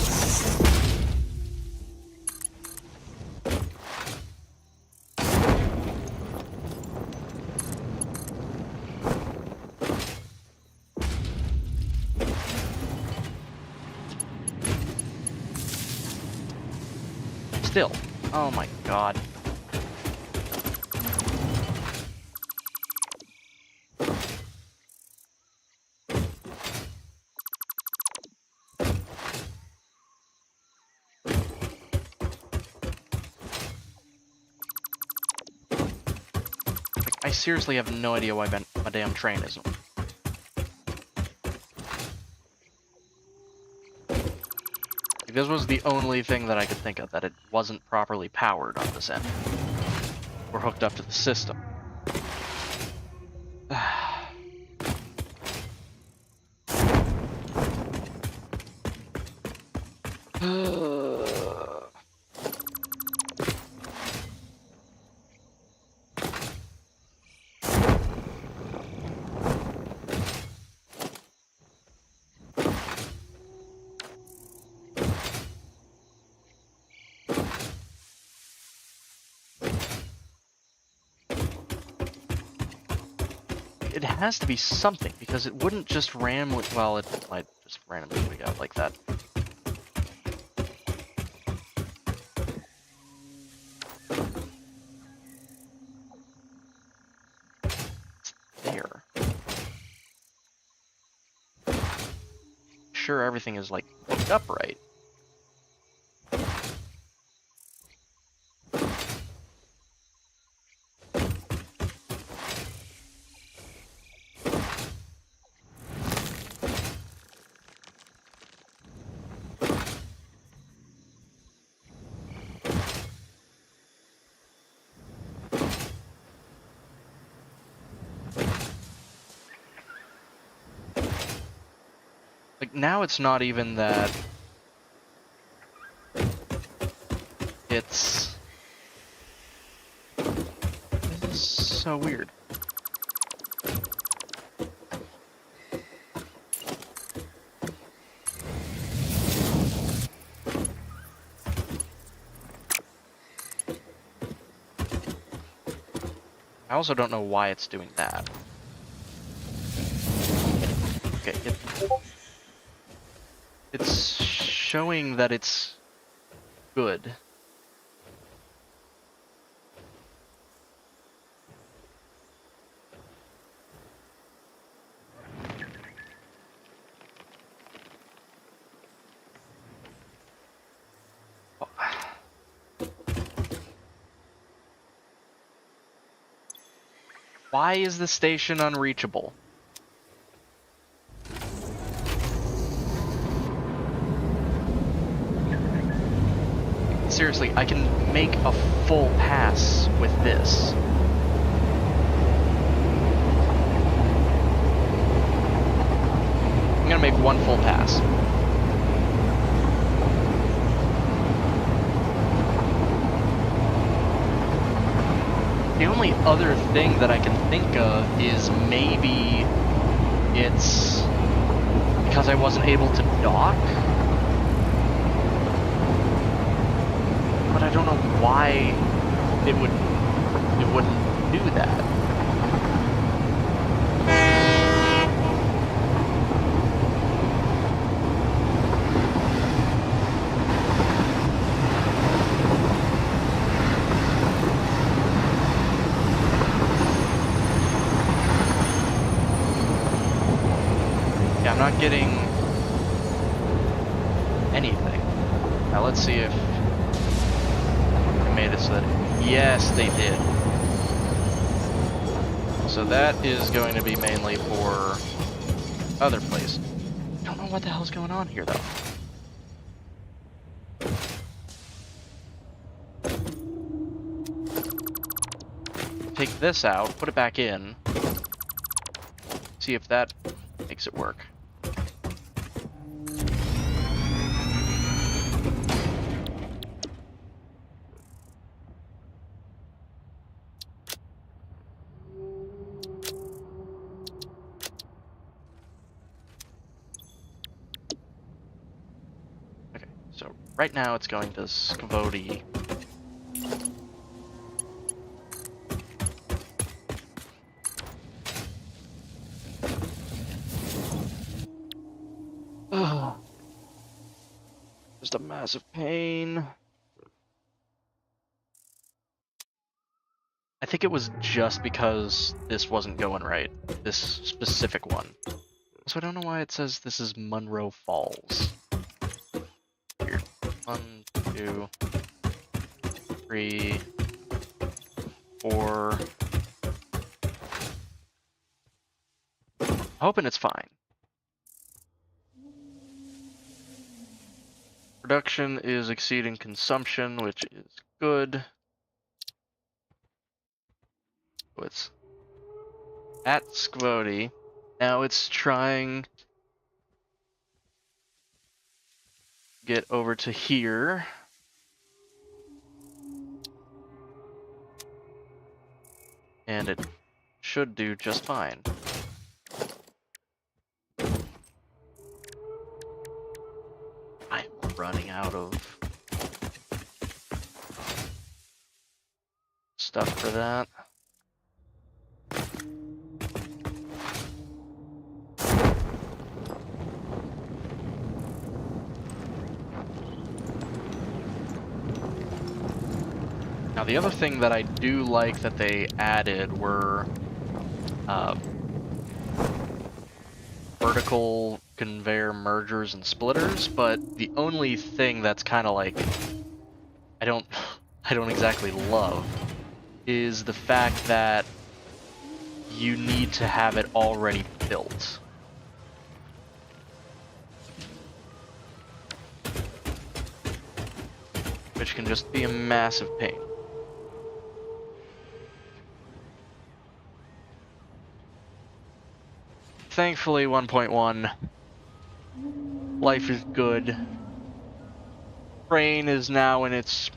A: Still. Oh my god. Like, I seriously have no idea why my damn train isn't. This was the only thing that I could think of, that it wasn't properly powered on this end. Or hooked up to the system. It has to be something, because it wouldn't just ram with, well, it might just randomly wig out like that. There. Sure, everything is, like, hooked up right. Like, now it's not even that it's... This is so weird. I also don't know why it's doing that. Okay, it's showing that it's good. Why is the station unreachable? Seriously, I can make a full pass with this. I'm gonna make one full pass. The only other thing that I can think of is maybe it's because I wasn't able to dock. But I don't know why it wouldn't do that. Yeah, I'm not getting anything. Now let's see if I made it so that... Yes, they did. So that is going to be mainly for other places. I don't know what the hell's going on here, though. Take this out, put it back in. See if that makes it work. Okay, so right now it's going to Skvody. Ugh. Just a massive pain. I think it was just because this wasn't going right. This specific one. So I don't know why it says this is Monroe Falls. Weird. 1, 2, 3, 4. Hoping it's fine. Production is exceeding consumption, which is good. So it's at Skvody. Now it's trying to get over to here. And it should do just fine. I'm running out of stuff for that. Now the other thing that I do like that they added were vertical conveyor mergers and splitters, but the only thing that's kind of like I don't exactly love is the fact that you need to have it already built. Which can just be a massive pain. Thankfully, 1.1, life is good. Brain is now in its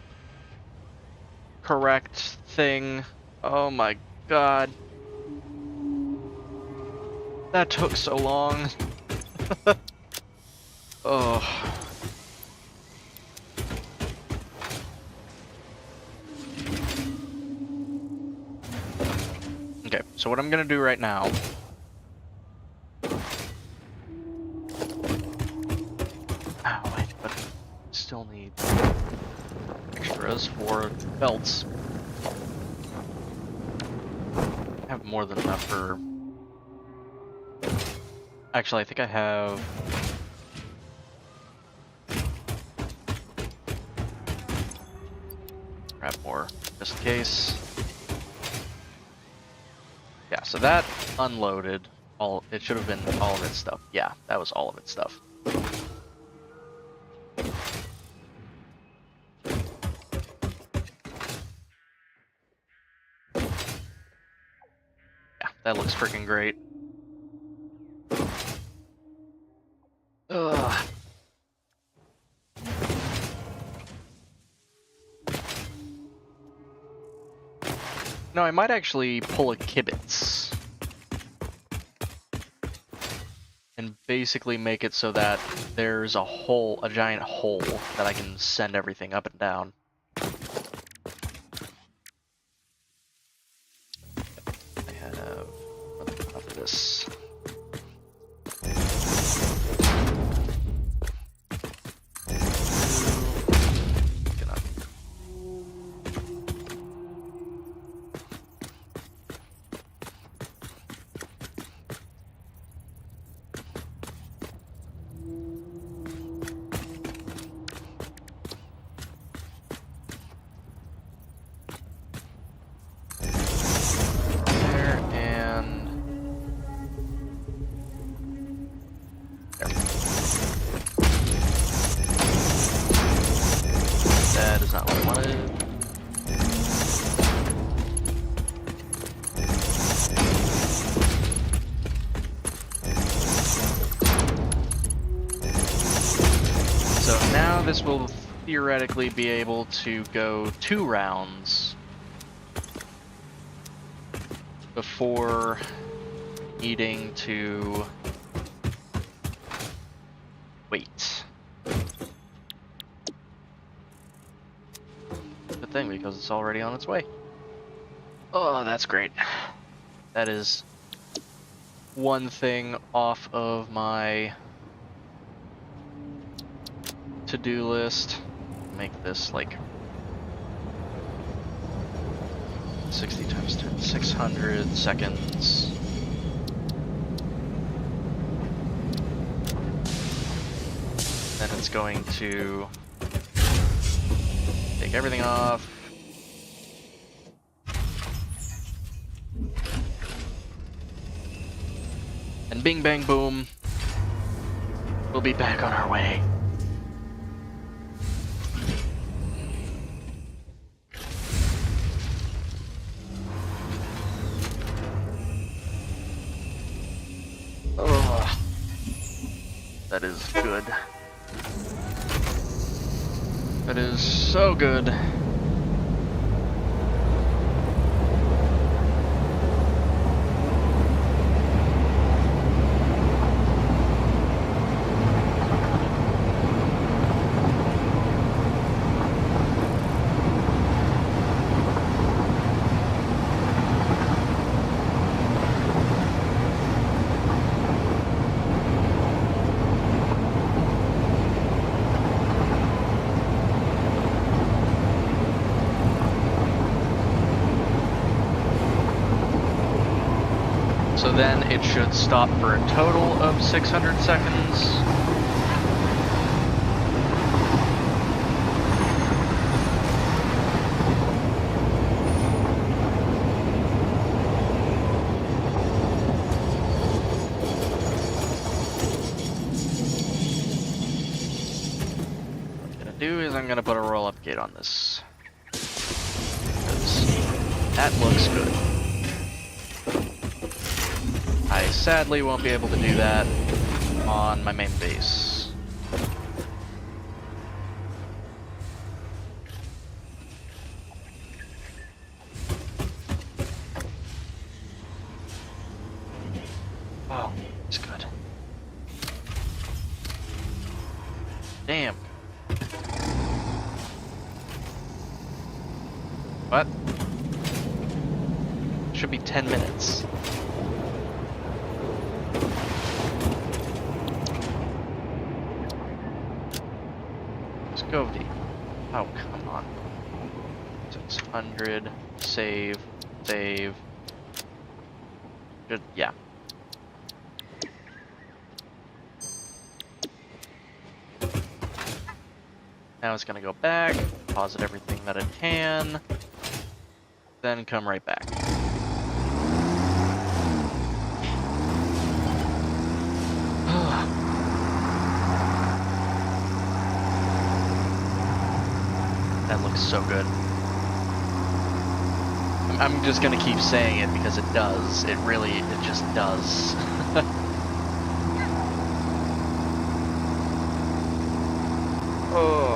A: correct thing. Oh my god. That took so long. Oh. So what I'm gonna do right now... Oh, wait, but still need extras for belts. I have more than enough for... Actually, I think I have... Grab more, just in case. Yeah, so that unloaded all. It should have been all of its stuff. Yeah, that was all of its stuff. Yeah, that looks freaking great. Ugh. No, I might actually pull a kibitz and basically make it so that there's a hole, a giant hole that I can send everything up and down. I have enough of this. That is not what I wanted. So now this will theoretically be able to go 2 rounds before needing to wait. Good thing, because it's already on its way. Oh, that's great. That is one thing off of my to-do list. Make this like 60 times 10, 600 seconds. Then it's going to take everything off. And bing bang boom, we'll be back on our way. Oh, that is good. That is so good. So then it should stop for a total of 600 seconds. What I'm gonna do is I'm gonna put a roll-up gate on this. Because that looks good. I sadly won't be able to do that on my main base. Oh, it's good. Damn. What? Should be 10 minutes. Scovey. Oh, come on. 600. Save. Save. Yeah. Now it's gonna go back, deposit everything that it can, then come right back. That looks so good. I'm just gonna keep saying it because it does. It just does. Oh.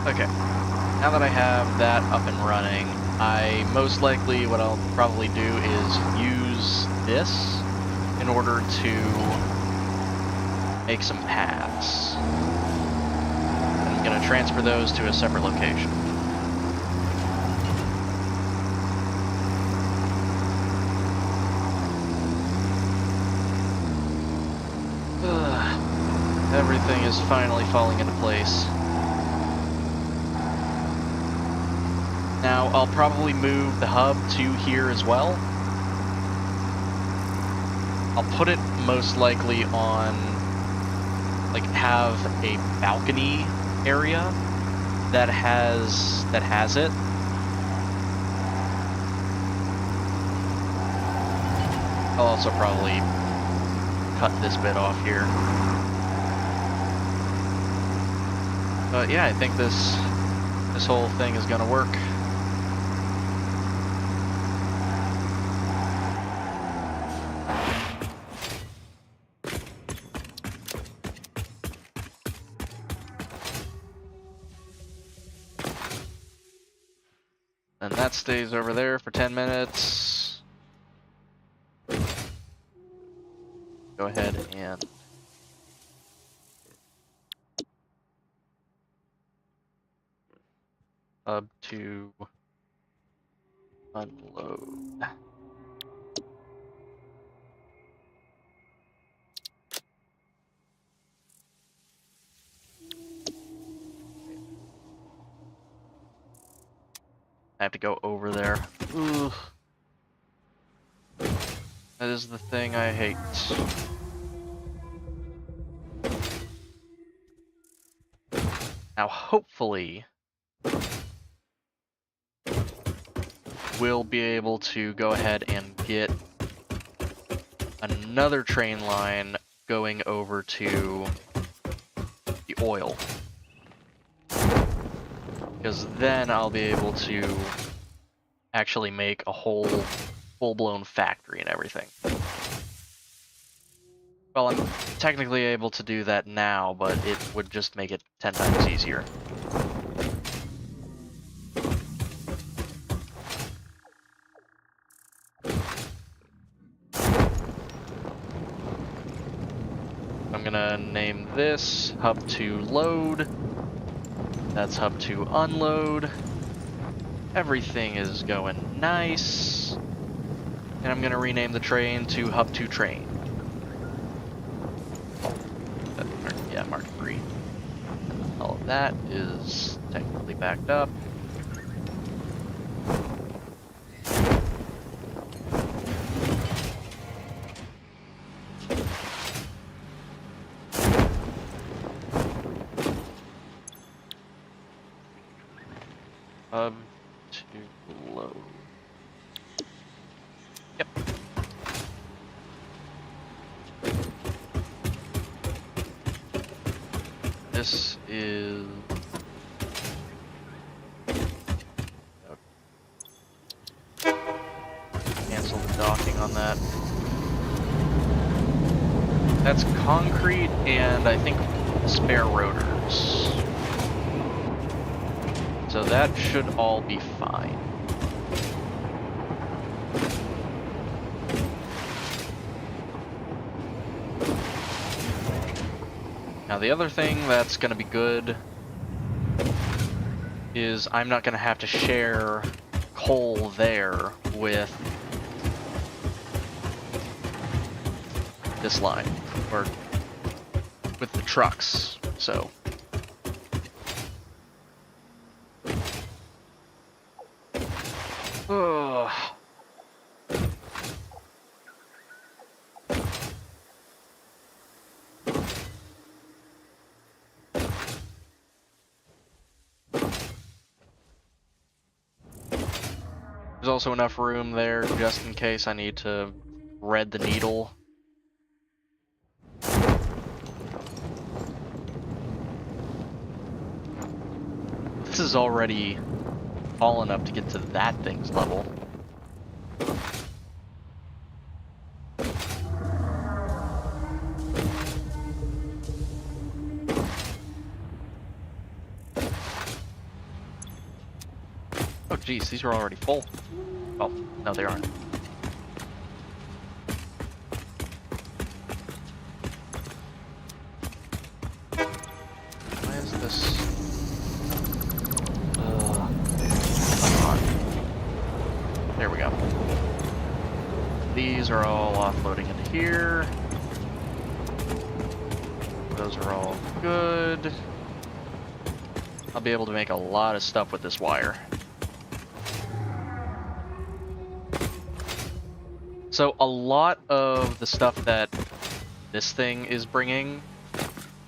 A: Okay, now that I have that up and running, most likely what I'll probably do is use this in order to make some paths. I'm going to transfer those to a separate location. Everything is finally falling into place. Now, I'll probably move the hub to here as well. I'll put it most likely on, like, have a balcony area that has it. I'll also probably cut this bit off here. But yeah, I think this whole thing is gonna work. And that stays over there for 10 minutes. Go ahead and hub to unload. I have to go over there. Ugh. That is the thing I hate. Now, hopefully, we'll be able to go ahead and get another train line going over to the oil. Because then I'll be able to actually make a whole full-blown factory and everything. Well, I'm technically able to do that now, but it would just make it 10 times easier. I'm gonna name this hub to load. That's hub to unload. Everything is going nice. And I'm gonna rename the train to hub to train. Yeah, Mark 3. All of that is technically backed up. hub to load. Yep. This is... Cancel the docking on that. That's concrete and I think spare rotors. So that should all be fine. Now the other thing that's going to be good is I'm not going to have to share coal there with this line, or with the trucks, so. Ugh. There's also enough room there just in case I need to thread the needle. This is already tall enough to get to that thing's level. Oh geez, these are already full. Oh, no they aren't. Why is this... come on. There we go. These are all offloading into here. Those are all good. I'll be able to make a lot of stuff with this wire. So a lot of the stuff that this thing is bringing,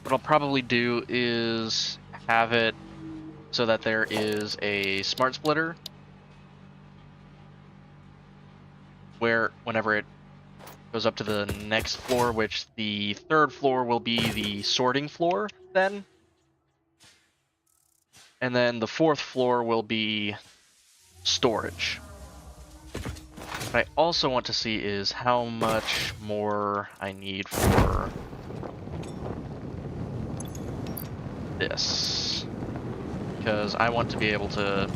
A: what I'll probably do is have it so that there is a smart splitter where whenever it goes up to the next floor, which the third floor will be the sorting floor then, and then the fourth floor will be storage. What I also want to see is how much more I need for this. Because I want to be able to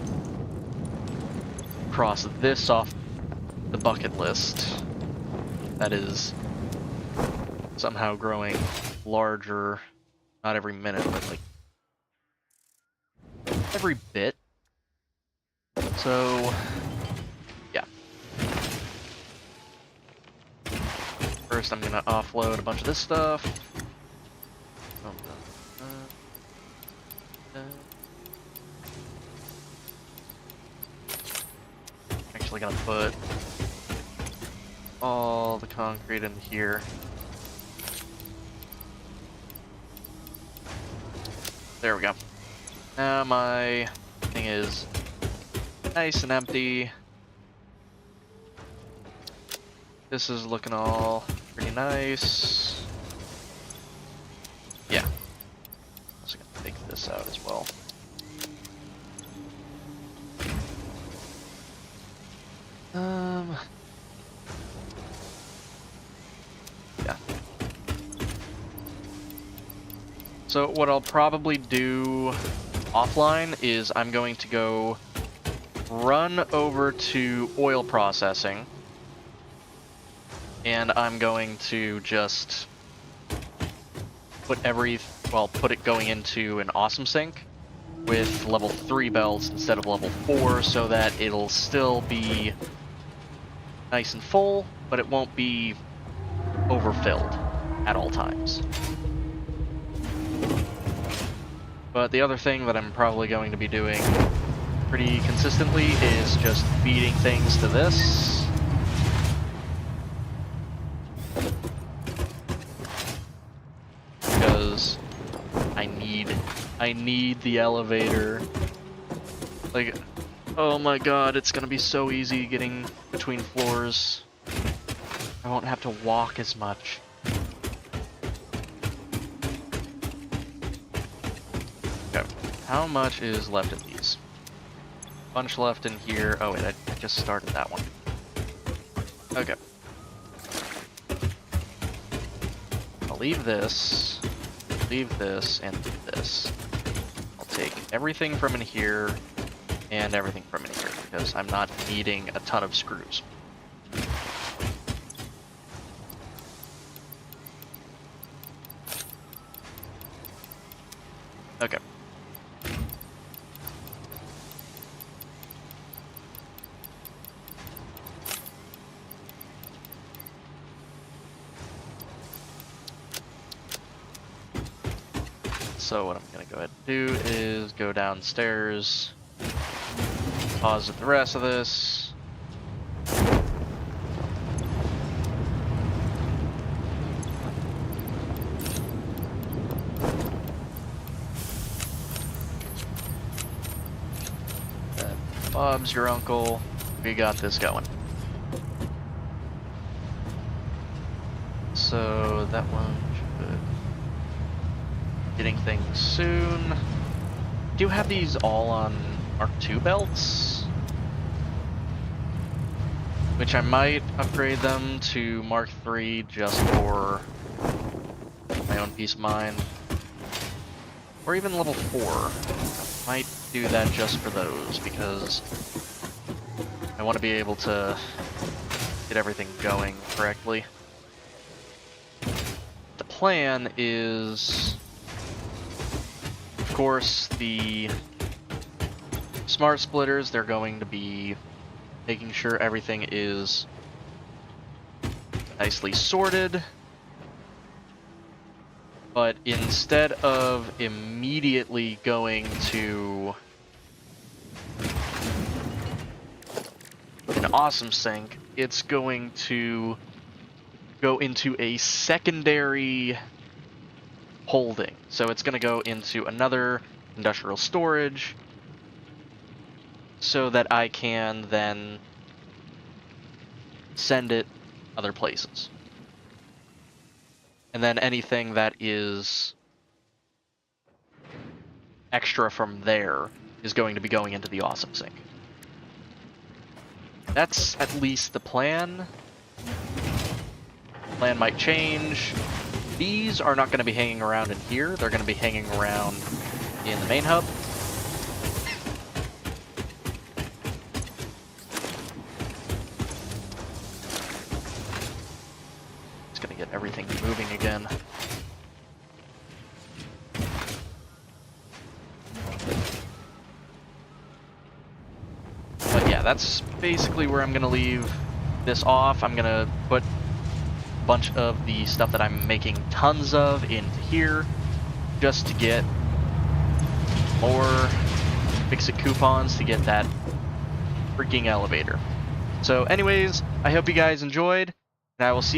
A: cross this off the bucket list. That is somehow growing larger, not every minute, but like every bit. So, yeah. First, I'm gonna offload a bunch of this stuff. Actually gonna put all the concrete in here. There we go. Now my thing is nice and empty. This is looking all pretty nice. Yeah. Also gonna take this out as well. Yeah. So what I'll probably do offline is I'm going to go run over to oil processing, and I'm going to just put put it going into an awesome sink with level 3 belts instead of level 4, so that it'll still be nice and full, but it won't be overfilled at all times. But the other thing that I'm probably going to be doing pretty consistently is just feeding things to this. Because I need the elevator. Like, Oh my god, it's gonna be so easy getting between floors. I won't have to walk as much. Okay, how much is left in these? Bunch left in here. Oh wait, I just started that one. Okay. I'll leave this, and this. I'll take everything from in here and everything from in here because I'm not needing a ton of screws. Okay. So what I'm gonna go ahead and do is go downstairs, pause the rest of this. Bob's your uncle. We got this going. So that one should... Getting things soon. Do you have these all on Mark II belts? Which I might upgrade them to Mark III just for my own peace of mind. Or even level 4. Might do that just for those because I want to be able to get everything going correctly. The plan is... Of course, the smart splitters, they're going to be making sure everything is nicely sorted. But instead of immediately going to an awesome sink, it's going to go into a secondary holding. So it's going to go into another industrial storage so that I can then send it other places. And then anything that is extra from there is going to be going into the awesome sink. That's at least the plan. Plan might change. These are not going to be hanging around in here. They're going to be hanging around in the main hub. Just going to get everything moving again. But yeah, that's basically where I'm going to leave this off. I'm going to put bunch of the stuff that I'm making tons of into here just to get more Fix-It coupons to get that freaking elevator. So anyways, I hope you guys enjoyed, and I will see